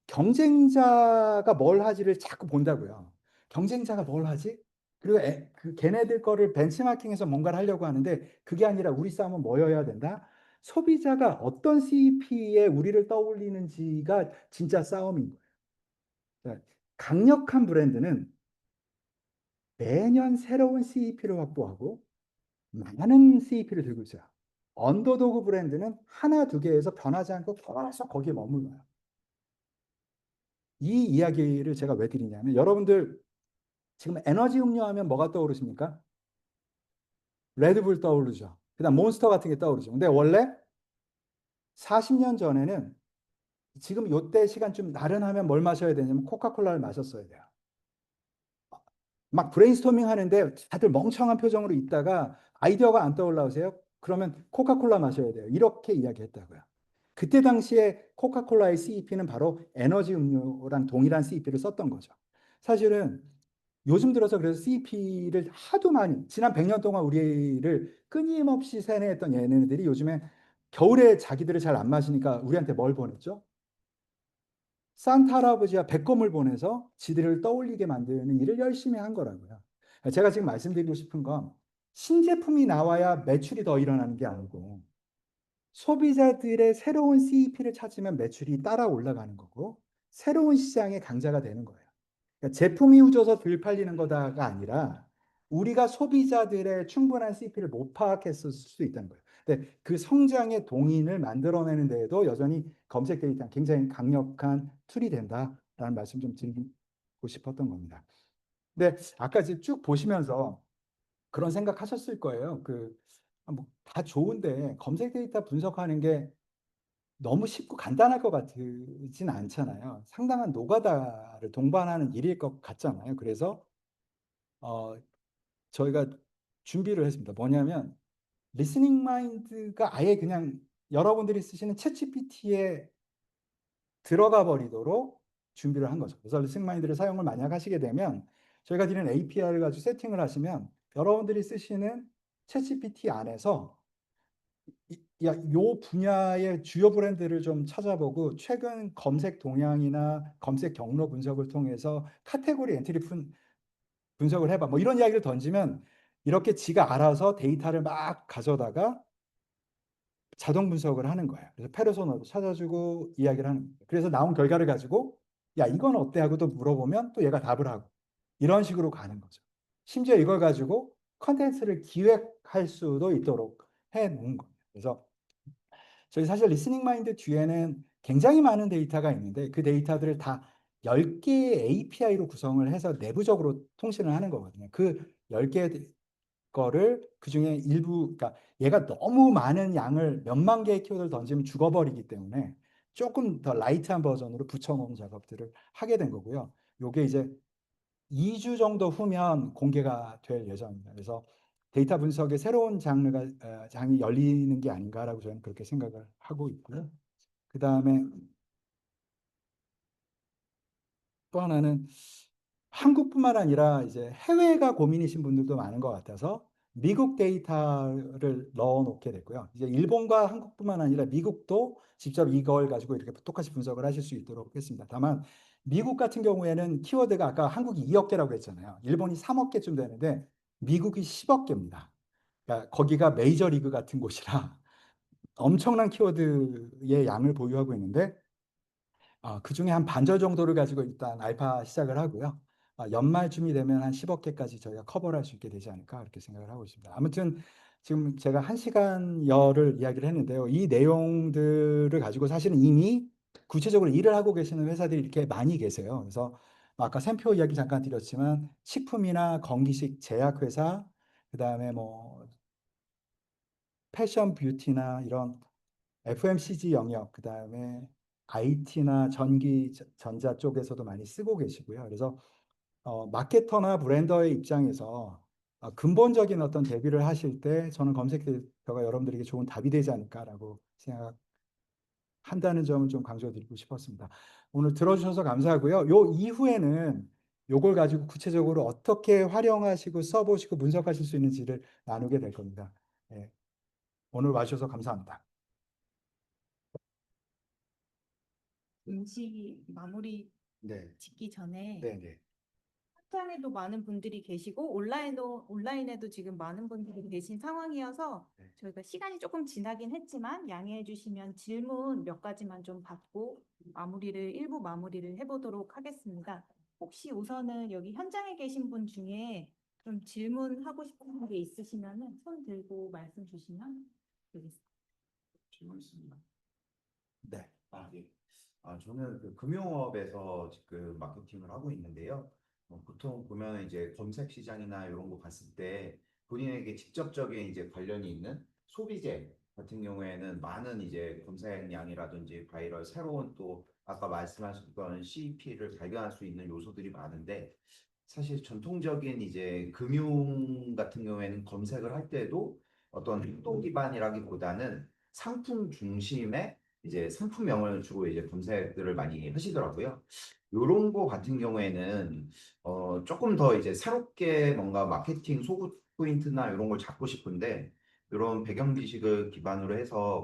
경쟁자가 뭘 하지를 자꾸 본다고요. 경쟁자가 뭘 하지? 그리고 그 걔네들 거를 벤치마킹해서 뭔가를 하려고 하는데 그게 아니라 우리 싸움은 뭐여야 된다? 소비자가 어떤 CP에 우리를 떠올리는지가 진짜 싸움인 거예요. 강력한 브랜드는 매년 새로운 CEP를 확보하고 많은 CEP를 들고 있어요. 언더도그 브랜드는 하나, 두 개에서 변하지 않고 계속 거기에 머물러요. 이 이야기를 제가 왜 드리냐면 여러분들 지금 에너지 음료 하면 뭐가 떠오르십니까? 레드불 떠오르죠. 그다음 몬스터 같은 게 떠오르죠. 근데 원래 40년 전에는 지금 요때 시간 좀 나른하면 뭘 마셔야 되냐면 코카콜라를 마셨어야 돼요. 막 브레인스토밍 하는데 다들 멍청한 표정으로 있다가 아이디어가 안 떠올라오세요? 그러면 코카콜라 마셔야 돼요. 이렇게 이야기했다고요. 그때 당시에 코카콜라의 CEP는 바로 에너지 음료랑 동일한 CEP를 썼던 거죠. 사실은 요즘 들어서 그래서 CEP를 하도 많이 지난 100년 동안 우리를 끊임없이 세뇌했던 얘네들이 요즘에 겨울에 자기들을 잘 안 마시니까 우리한테 뭘 보냈죠? 산타 할아버지와 백검을 보내서 지들을 떠올리게 만드는 일을 열심히 한 거라고요. 제가 지금 말씀드리고 싶은 건 신제품이 나와야 매출이 더 일어나는 게 아니고 소비자들의 새로운 CEP를 찾으면 매출이 따라 올라가는 거고 새로운 시장의 강자가 되는 거예요. 그러니까 제품이 우져서 덜 팔리는 거다가 아니라 우리가 소비자들의 충분한 CP를 못 파악했을 수 있다는 거예요. 근데 그 성장의 동인을 만들어내는 데에도 여전히 검색 데이터는 굉장히 강력한 툴이 된다라는 말씀 좀 드리고 싶었던 겁니다. 근데 아까 쭉 보시면서 그런 생각하셨을 거예요. 뭐다 좋은데 검색 데이터 분석하는 게 너무 쉽고 간단할 것 같지는 않잖아요. 상당한 노가다를 동반하는 일일 것 같잖아요. 그래서 어, 저희가 준비를 했습니다. 뭐냐면 리스닝 마인드가 아예 그냥 여러분들이 쓰시는 챗GPT에 들어가 버리도록 준비를 한 거죠. 그래서 리스닝 마인드를 사용을 만약 하시게 되면 저희가 드리는 API를 가지고 세팅을 하시면 여러분들이 쓰시는 챗GPT 안에서 요 분야의 주요 브랜드를 좀 찾아보고 최근 검색 동향이나 검색 경로 분석을 통해서 카테고리 엔트리 분석을 해봐. 뭐 이런 이야기를 던지면 이렇게 지가 알아서 데이터를 막 가져다가 자동 분석을 하는 거예요. 그래서 페르소나도 찾아주고 이야기를 하는 거예요. 그래서 나온 결과를 가지고 야 이건 어때 하고 또 물어보면 또 얘가 답을 하고 이런 식으로 가는 거죠. 심지어 이걸 가지고 컨텐츠를 기획할 수도 있도록 해 놓은 거예요. 그래서 저희 사실 리스닝 마인드 뒤에는 굉장히 많은 데이터가 있는데 그 데이터들을 다 10개의 API로 구성을 해서 내부적으로 통신을 하는 거거든요. 그 10개 거를 그중에 일부, 그러니까 얘가 너무 많은 양을 몇만 개의 키워드를 던지면 죽어버리기 때문에 조금 더 라이트한 버전으로 붙여놓은 작업들을 하게 된 거고요. 요게 이제 2주 정도 후면 공개가 될 예정입니다. 그래서 데이터 분석의 새로운 장이 열리는 게 아닌가라고 저는 그렇게 생각을 하고 있고요. 그 다음에 또 하나는 한국뿐만 아니라 이제 해외가 고민이신 분들도 많은 것 같아서 미국 데이터를 넣어 놓게 됐고요. 이제 일본과 한국뿐만 아니라 미국도 직접 이걸 가지고 이렇게 똑같이 분석을 하실 수 있도록 했습니다. 다만 미국 같은 경우에는 키워드가 아까 한국이 2억 개라고 했잖아요. 일본이 3억 개쯤 되는데 미국이 10억 개입니다. 그러니까 거기가 메이저리그 같은 곳이라 엄청난 키워드의 양을 보유하고 있는데 그중에 한 반절 정도를 가지고 일단 알파 시작을 하고요. 연말쯤이 되면 한 10억 개까지 저희가 커버를 할 수 있게 되지 않을까 그렇게 생각을 하고 있습니다. 아무튼 지금 제가 1시간여를 이야기를 했는데요. 이 내용들을 가지고 사실은 이미 구체적으로 일을 하고 계시는 회사들이 이렇게 많이 계세요. 그래서 아까 샘표 이야기 잠깐 드렸지만 식품이나 건기식 제약회사, 그다음에 뭐 패션 뷰티나 이런 FMCG 영역, 그다음에 IT나 전기 전자 쪽에서도 많이 쓰고 계시고요. 그래서 마케터나 브랜더의 입장에서 근본적인 어떤 대비를 하실 때 저는 검색 데이터가 여러분들에게 좋은 답이 되지 않을까라고 생각한다는 점을 좀 강조드리고 싶었습니다. 오늘 들어주셔서 감사하고요. 요 이후에는 요걸 가지고 구체적으로 어떻게 활용하시고 써보시고 분석하실 수 있는지를 나누게 될 겁니다. 네, 오늘 와주셔서 감사합니다. 음식 마무리 네, 짓기 전에 네, 네. 현장에도 많은 분들이 계시고 온라인에도 지금 많은 분들이 계신 상황이어서 네. 저희가 시간이 조금 지나긴 했지만 양해해 주시면 질문 몇 가지만 좀 받고 일부 마무리를 해보도록 하겠습니다. 혹시 우선은 여기 현장에 계신 분 중에 좀 질문하고 싶은 게 있으시면은 손 들고 말씀 주시면 되겠습니다. 질문 있습니다. 네. 예. 저는 그 금융업에서 지금 마케팅을 하고 있는데요. 보통 보면 이제 검색 시장이나 이런 거 봤을 때 본인에게 직접적인 이제 관련이 있는 소비재 같은 경우에는 많은 이제 검색량이라든지 바이럴 새로운 또 아까 말씀하셨던 CEP를 발견할 수 있는 요소들이 많은데 사실 전통적인 이제 금융 같은 경우에는 검색을 할 때도 어떤 행동 기반이라기보다는 상품 중심의 이제 상품명을 주로 이제 검색들을 많이 하시더라고요. 요런 거 같은 경우에는 조금 더 이제 새롭게 뭔가 마케팅 소구 포인트나 이런 걸 잡고 싶은데 이런 배경 지식을 기반으로 해서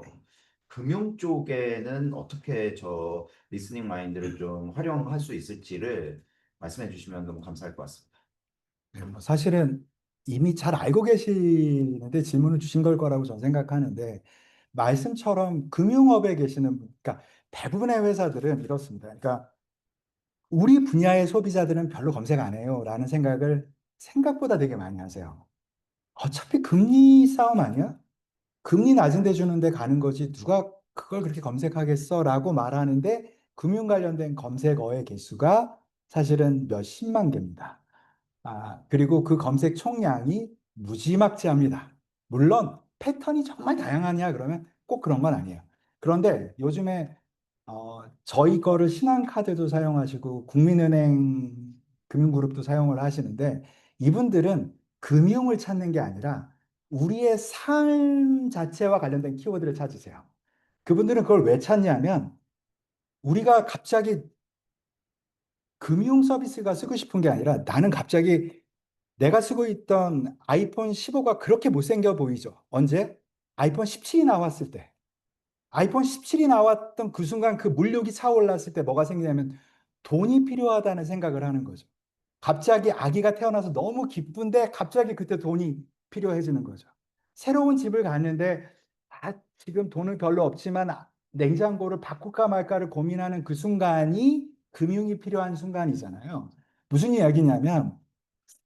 금융 쪽에는 어떻게 저 리스닝 마인드를 좀 활용할 수 있을지를 말씀해 주시면 너무 감사할 것 같습니다. 네, 뭐 사실은 이미 잘 알고 계시는데 질문을 주신 걸 거라고 저는 생각하는데 말씀처럼 금융업에 계시는 그러니까 대부분의 회사들은 이렇습니다. 그러니까 우리 분야의 소비자들은 별로 검색 안 해요라는 생각을 생각보다 되게 많이 하세요. 어차피 금리 싸움 아니야? 금리 낮은 데 주는데 가는 거지 누가 그걸 그렇게 검색하겠어라고 말하는데 금융 관련된 검색어의 개수가 사실은 몇십만 개입니다. 그리고 그 검색 총량이 무지막지합니다. 물론 패턴이 정말 다양하냐 그러면 꼭 그런 건 아니에요. 그런데 요즘에 저희 거를 신한카드도 사용하시고 국민은행 금융그룹도 사용을 하시는데 이분들은 금융을 찾는 게 아니라 우리의 삶 자체와 관련된 키워드를 찾으세요. 그분들은 그걸 왜 찾냐면 우리가 갑자기 금융 서비스가 쓰고 싶은 게 아니라 나는 갑자기 내가 쓰고 있던 아이폰 15가 그렇게 못생겨 보이죠. 언제? 아이폰 17이 나왔을 때. 아이폰 17이 나왔던 그 순간 그 물욕이 차올랐을 때 뭐가 생기냐면 돈이 필요하다는 생각을 하는 거죠. 갑자기 아기가 태어나서 너무 기쁜데 갑자기 그때 돈이 필요해지는 거죠. 새로운 집을 갔는데 지금 돈은 별로 없지만 냉장고를 바꿀까 말까를 고민하는 그 순간이 금융이 필요한 순간이잖아요. 무슨 이야기냐면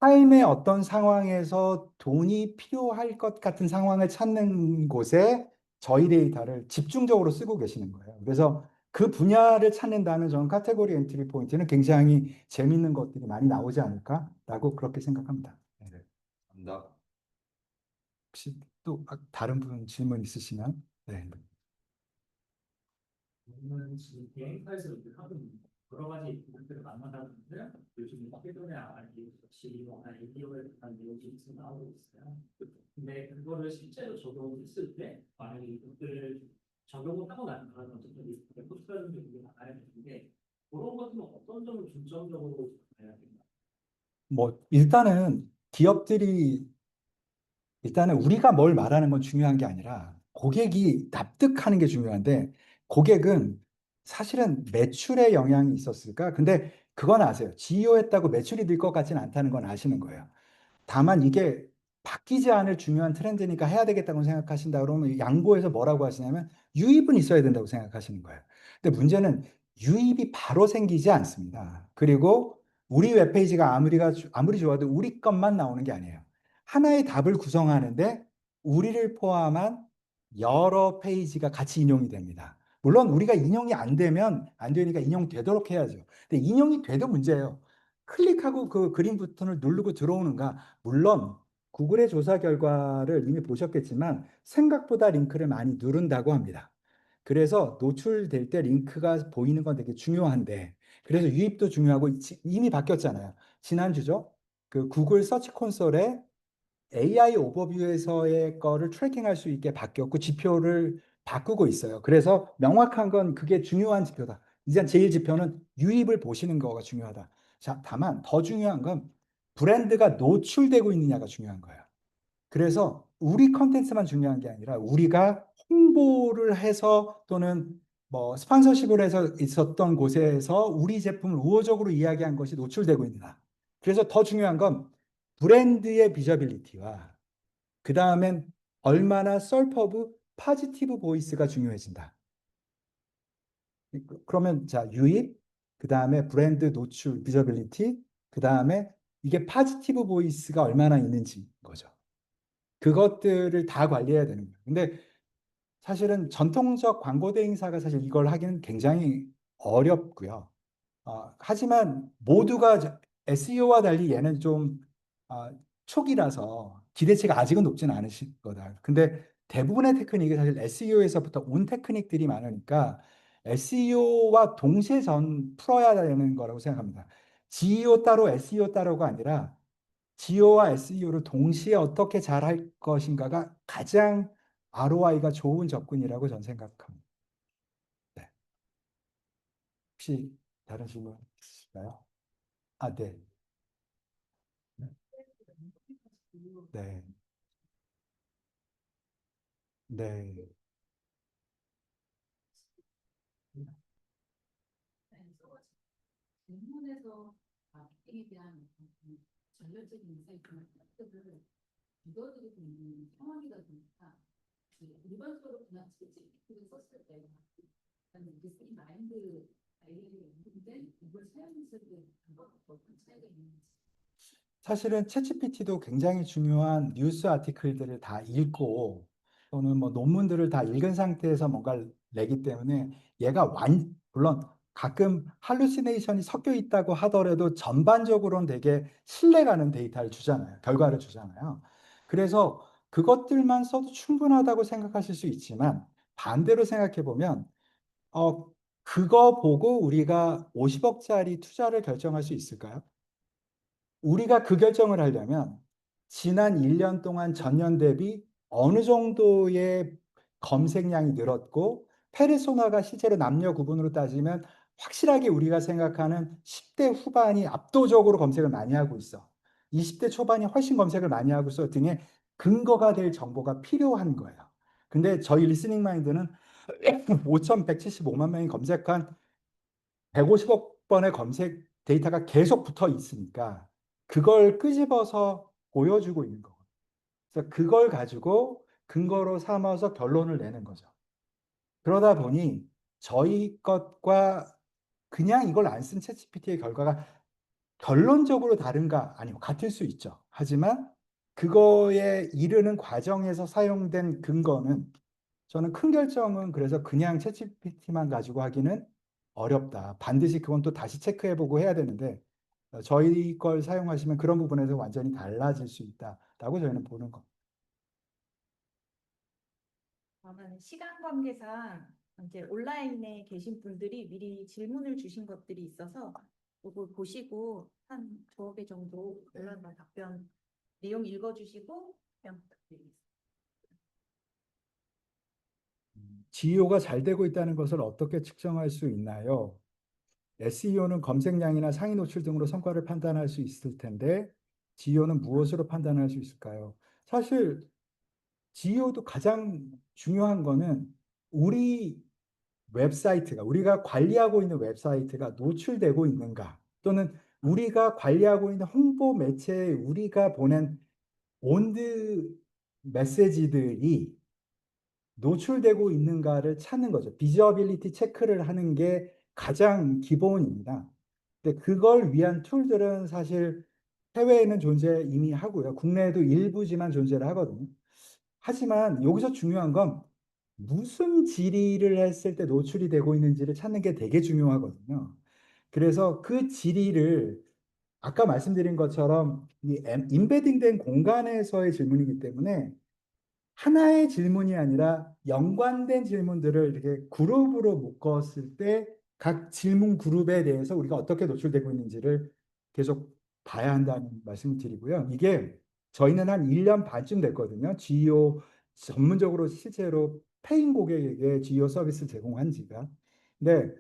삶의 어떤 상황에서 돈이 필요할 것 같은 상황을 찾는 곳에 저희 데이터를 집중적으로 쓰고 계시는 거예요. 그래서 그 분야를 찾는다면 저는 카테고리 엔트리 포인트는 굉장히 재밌는 것들이 많이 나오지 않을까라고 그렇게 생각합니다. 네. 감사합니다. 혹시 또 다른 분 질문 있으시면? 네. 저는 지금 비행사에서 일을 하고 있는 여러 가지 분들을 만나다 보는데 요즘 최근에 IDC, 아이디어에 대한 내용이 계속 나오고 있어요. 근데 그거를 실제로 적용했을 때 만약에 이것들을 적용을 하고 나면 어쨌든 리스크가 포스트라는 게 나가야 되는데 그런 것들은 어떤 점을 중점적으로 봐야 된다. 뭐 일단은 기업들이 일단은 우리가 뭘 말하는 건 중요한 게 아니라 고객이 납득하는 게 중요한데 고객은 사실은 매출에 영향이 있었을까? 근데 그건 아세요. GEO했다고 매출이 늘 것 같지는 않다는 건 아시는 거예요. 다만 이게 바뀌지 않을 중요한 트렌드니까 해야 되겠다고 생각하신다 그러면 양보해서 뭐라고 하시냐면 유입은 있어야 된다고 생각하시는 거예요. 근데 문제는 유입이 바로 생기지 않습니다. 그리고 우리 웹페이지가 아무리 좋아도 우리 것만 나오는 게 아니에요. 하나의 답을 구성하는데 우리를 포함한 여러 페이지가 같이 인용이 됩니다. 물론 우리가 인용이 안 되면 안 되니까 인용되도록 해야죠. 근데 인용이 돼도 문제예요. 클릭하고 그 그림 버튼을 누르고 들어오는가? 물론 구글의 조사 결과를 이미 보셨겠지만 생각보다 링크를 많이 누른다고 합니다. 그래서 노출될 때 링크가 보이는 건 되게 중요한데 그래서 유입도 중요하고 이미 바뀌었잖아요. 지난주죠. 그 구글 서치 콘솔에 AI 오버뷰에서의 거를 트래킹할 수 있게 바뀌었고 지표를 바꾸고 있어요. 그래서 명확한 건 그게 중요한 지표다. 이제 제일 지표는 유입을 보시는 거가 중요하다. 자, 다만 더 중요한 건 브랜드가 노출되고 있느냐가 중요한 거예요. 그래서 우리 컨텐츠만 중요한 게 아니라 우리가 홍보를 해서 또는 뭐 스폰서십을 해서 있었던 곳에서 우리 제품을 우호적으로 이야기한 것이 노출되고 있느냐. 그래서 더 중요한 건 브랜드의 비저빌리티와 그 다음엔 얼마나 썰퍼브 파지티브 보이스가 중요해진다. 그러면 자 유입, 그 다음에 브랜드 노출 비저빌리티, 그 다음에 이게 파지티브 보이스가 얼마나 있는지 거죠. 그것들을 다 관리해야 되는 거예요. 근데 사실은 전통적 광고 대행사가 사실 이걸 하기는 굉장히 어렵고요. 하지만 모두가 SEO와 달리 얘는 좀 초기라서 기대치가 아직은 높진 않으실 거다. 근데 대부분의 테크닉이 사실 SEO에서부터 온 테크닉들이 많으니까 SEO와 동시에 풀어야 되는 거라고 생각합니다. GEO 따로 SEO 따로가 아니라 GEO와 SEO를 동시에 어떻게 잘 할 것인가가 가장 ROI가 좋은 접근이라고 저는 생각합니다. 네. 혹시 다른 질문 있으실까요? 아, 네. 네. 네. 질문에서 마케팅에 대한 전략적인 인사이트나 팩트를 믿어드리고 있는 상황이다 보니까 일반적으로 그냥 ChatGPT를 썼을 때 리스닝 마인드 아이디어가 있는데 이걸 사용했을 때 어떤 차이가 있는지. 사실은 챗GPT도 굉장히 중요한 뉴스 아티클들을 다 읽고 또는 뭐 논문들을 다 읽은 상태에서 뭔가를 내기 때문에 얘가 물론 가끔 할루시네이션이 섞여 있다고 하더라도 전반적으로는 되게 신뢰가는 데이터를 주잖아요. 결과를 주잖아요. 그래서 그것들만 써도 충분하다고 생각하실 수 있지만 반대로 생각해 보면 그거 보고 우리가 50억짜리 투자를 결정할 수 있을까요? 우리가 그 결정을 하려면 지난 1년 동안 전년 대비 어느 정도의 검색량이 늘었고 페르소나가 실제로 남녀 구분으로 따지면 확실하게 우리가 생각하는 10대 후반이 압도적으로 검색을 많이 하고 있어. 20대 초반이 훨씬 검색을 많이 하고 있어 등의 근거가 될 정보가 필요한 거예요. 근데 저희 리스닝 마인드는 5,175만 명이 검색한 150억 번의 검색 데이터가 계속 붙어 있으니까 그걸 끄집어서 보여주고 있는 거예요. 그래서 그걸 가지고 근거로 삼아서 결론을 내는 거죠. 그러다 보니 저희 것과 그냥 이걸 안 쓴 챗GPT의 결과가 결론적으로 다른가? 아니요, 같을 수 있죠. 하지만 그거에 이르는 과정에서 사용된 근거는 저는 큰 결정은 그래서 그냥 챗GPT만 가지고 하기는 어렵다. 반드시 그건 또 다시 체크해보고 해야 되는데 저희 걸 사용하시면 그런 부분에서 완전히 달라질 수 있다라고 저희는 보는 겁니다. 그러면 시간 관계상 이제 온라인에 계신 분들이 미리 질문을 주신 것들이 있어서 그걸 보시고 한 2개 정도 올라간 답변 내용 읽어주시고 답변 부탁드리겠습니다. GEO가 잘 되고 있다는 것을 어떻게 측정할 수 있나요? SEO는 검색량이나 상위 노출 등으로 성과를 판단할 수 있을 텐데 GEO는 무엇으로 판단할 수 있을까요? 사실 GEO도 가장 중요한 거는 우리 웹사이트가 우리가 관리하고 있는 웹사이트가 노출되고 있는가 또는 우리가 관리하고 있는 홍보 매체에 우리가 보낸 온드 메시지들이 노출되고 있는가를 찾는 거죠. 비저빌리티 체크를 하는 게 가장 기본입니다. 근데 그걸 위한 툴들은 사실 해외에는 존재 이미 하고요. 국내에도 일부지만 존재를 하거든요. 하지만 여기서 중요한 건 무슨 질의를 했을 때 노출이 되고 있는지를 찾는 게 되게 중요하거든요. 그래서 그 질의를 아까 말씀드린 것처럼 이 임베딩된 공간에서의 질문이기 때문에 하나의 질문이 아니라 연관된 질문들을 이렇게 그룹으로 묶었을 때 각 질문 그룹에 대해서 우리가 어떻게 노출되고 있는지를 계속 봐야 한다는 말씀을 드리고요. 이게 저희는 한 1년 반쯤 됐거든요. GEO 전문적으로 실제로 페인 고객에게 GEO 서비스를 제공한 지가. 근데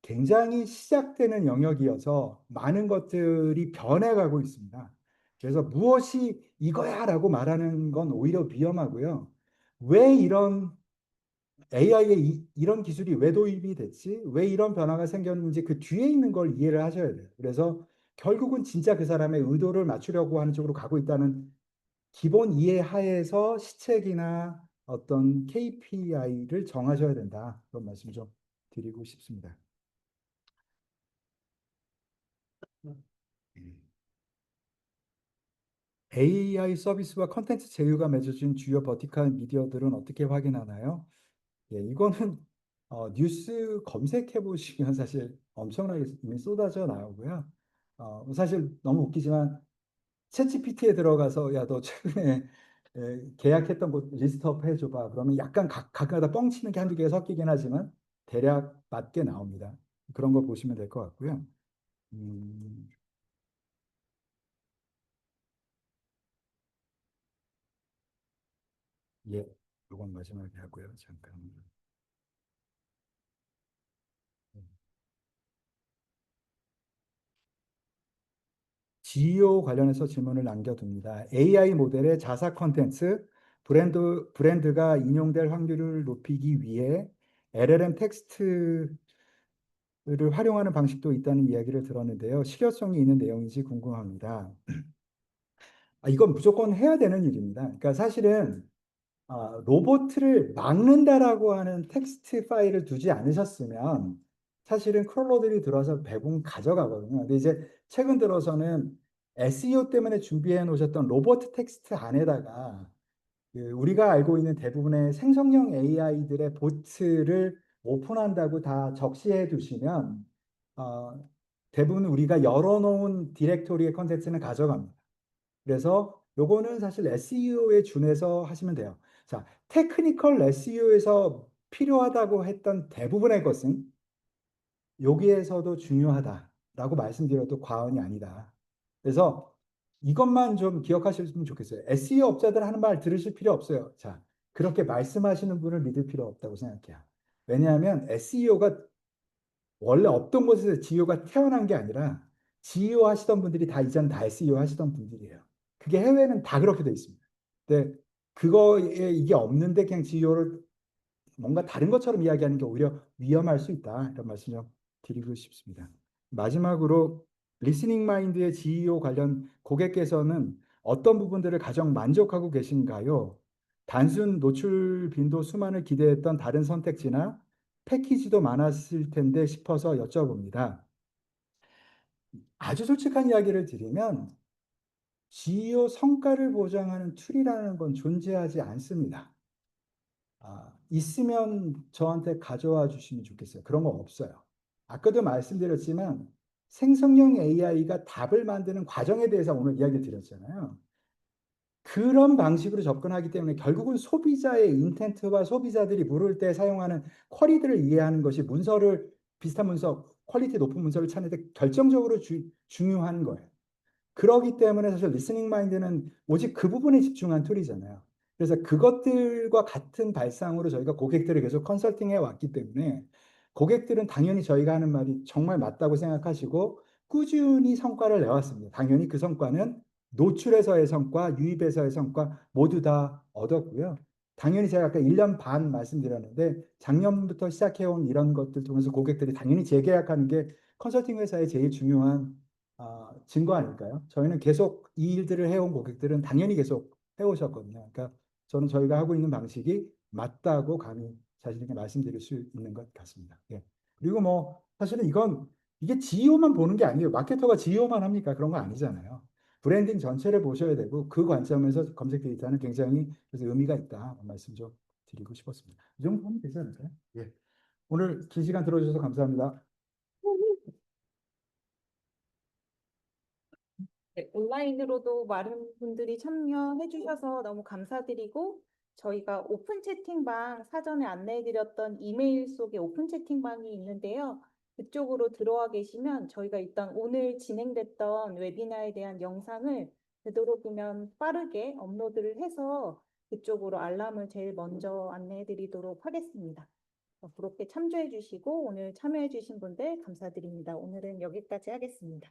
굉장히 시작되는 영역이어서 많은 것들이 변해가고 있습니다. 그래서 무엇이 이거야라고 말하는 건 오히려 위험하고요. 왜 이런 AI에 이런 기술이 왜 도입이 됐지? 왜 이런 변화가 생겼는지 그 뒤에 있는 걸 이해를 하셔야 돼요. 그래서 결국은 진짜 그 사람의 의도를 맞추려고 하는 쪽으로 가고 있다는 기본 이해 하에서 시책이나 어떤 KPI를 정하셔야 된다. 그런 말씀 좀 드리고 싶습니다. AI 서비스와 컨텐츠 제휴가 맺어진 주요 버티컬 미디어들은 어떻게 확인하나요? 예, 이거는 뉴스 검색해 보시면 사실 엄청나게 이미 쏟아져 나오고요. 사실 너무 웃기지만 챗GPT에 들어가서 야, 너 최근에 계약했던 곳 리스트업 해줘봐. 그러면 약간 가끔가다 뻥치는 게 한두 개가 섞이긴 하지만 대략 맞게 나옵니다. 그런 거 보시면 될 것 같고요. 음, 예, 이건 마지막에 하고요. 잠깐. GEO 관련해서 질문을 남겨둡니다. AI 모델의 자사 컨텐츠, 브랜드가 인용될 확률을 높이기 위해 LLM 텍스트를 활용하는 방식도 있다는 이야기를 들었는데요. 실효성이 있는 내용인지 궁금합니다. 이건 무조건 해야 되는 일입니다. 그러니까 사실은 로봇을 막는다라고 하는 텍스트 파일을 두지 않으셨으면 사실은 크롤러들이 들어와서 대부분 가져가거든요. 근데 이제 최근 들어서는 SEO 때문에 준비해 놓으셨던 로봇 텍스트 안에다가 그 우리가 알고 있는 대부분의 생성형 AI들의 보트를 오픈한다고 다 적시해 두시면 어, 대부분 우리가 열어놓은 디렉토리의 컨텐츠는 가져갑니다. 그래서 요거는 사실 SEO에 준해서 하시면 돼요. 자, 테크니컬 SEO에서 필요하다고 했던 대부분의 것은 여기에서도 중요하다라고 말씀드려도 과언이 아니다. 그래서 이것만 좀 기억하셨으면 좋겠어요. SEO 업자들 하는 말 들으실 필요 없어요. 자, 그렇게 말씀하시는 분을 믿을 필요 없다고 생각해요. 왜냐하면 SEO가 원래 없던 곳에서 GEO가 태어난 게 아니라 GEO 하시던 분들이 다 이전 다 SEO 하시던 분들이에요. 그게 해외는 다 그렇게 돼 있습니다. 근데 그거에 이게 없는데 그냥 GEO를 뭔가 다른 것처럼 이야기하는 게 오히려 위험할 수 있다. 이런 말씀 좀 드리고 싶습니다. 마지막으로 리스닝 마인드의 GEO 관련 고객께서는 어떤 부분들을 가장 만족하고 계신가요? 단순 노출 빈도 수만을 기대했던 다른 선택지나 패키지도 많았을 텐데 싶어서 여쭤봅니다. 아주 솔직한 이야기를 드리면 GEO 성과를 보장하는 툴이라는 건 존재하지 않습니다. 있으면 저한테 가져와 주시면 좋겠어요. 그런 거 없어요. 아까도 말씀드렸지만 생성형 AI가 답을 만드는 과정에 대해서 오늘 이야기 드렸잖아요. 그런 방식으로 접근하기 때문에 결국은 소비자의 인텐트와 소비자들이 물을 때 사용하는 쿼리들을 이해하는 것이 문서를 비슷한 문서, 퀄리티 높은 문서를 찾는 데 결정적으로 중요한 거예요. 그러기 때문에 사실 리스닝 마인드는 오직 그 부분에 집중한 툴이잖아요. 그래서 그것들과 같은 발상으로 저희가 고객들을 계속 컨설팅해 왔기 때문에 고객들은 당연히 저희가 하는 말이 정말 맞다고 생각하시고 꾸준히 성과를 내왔습니다. 당연히 그 성과는 노출에서의 성과, 유입에서의 성과 모두 다 얻었고요. 당연히 제가 아까 1년 반 말씀드렸는데 작년부터 시작해온 이런 것들 통해서 고객들이 당연히 재계약하는 게 컨설팅 회사의 제일 중요한 증거 아닐까요? 저희는 계속 이 일들을 해온 고객들은 당연히 계속 해오셨거든요. 그러니까 저는 저희가 하고 있는 방식이 맞다고 감히 자신 있게 말씀드릴 수 있는 것 같습니다. 예. 그리고 뭐 사실은 이게 GEO만 보는 게 아니에요. 마케터가 GEO만 합니까? 그런 거 아니잖아요. 브랜딩 전체를 보셔야 되고 그 관점에서 검색 데이터는 굉장히 그래서 의미가 있다 말씀 좀 드리고 싶었습니다. 이 정도 하면 되지 않을까요? 예. 오늘 긴 시간 들어주셔서 감사합니다. 네, 온라인으로도 많은 분들이 참여해 주셔서 너무 감사드리고 저희가 오픈 채팅방 사전에 안내해드렸던 이메일 속에 오픈 채팅방이 있는데요. 그쪽으로 들어와 계시면 저희가 일단 오늘 진행됐던 웨비나에 대한 영상을 되도록이면 빠르게 업로드를 해서 그쪽으로 알람을 제일 먼저 안내해드리도록 하겠습니다. 그렇게 참조해 주시고 오늘 참여해 주신 분들 감사드립니다. 오늘은 여기까지 하겠습니다.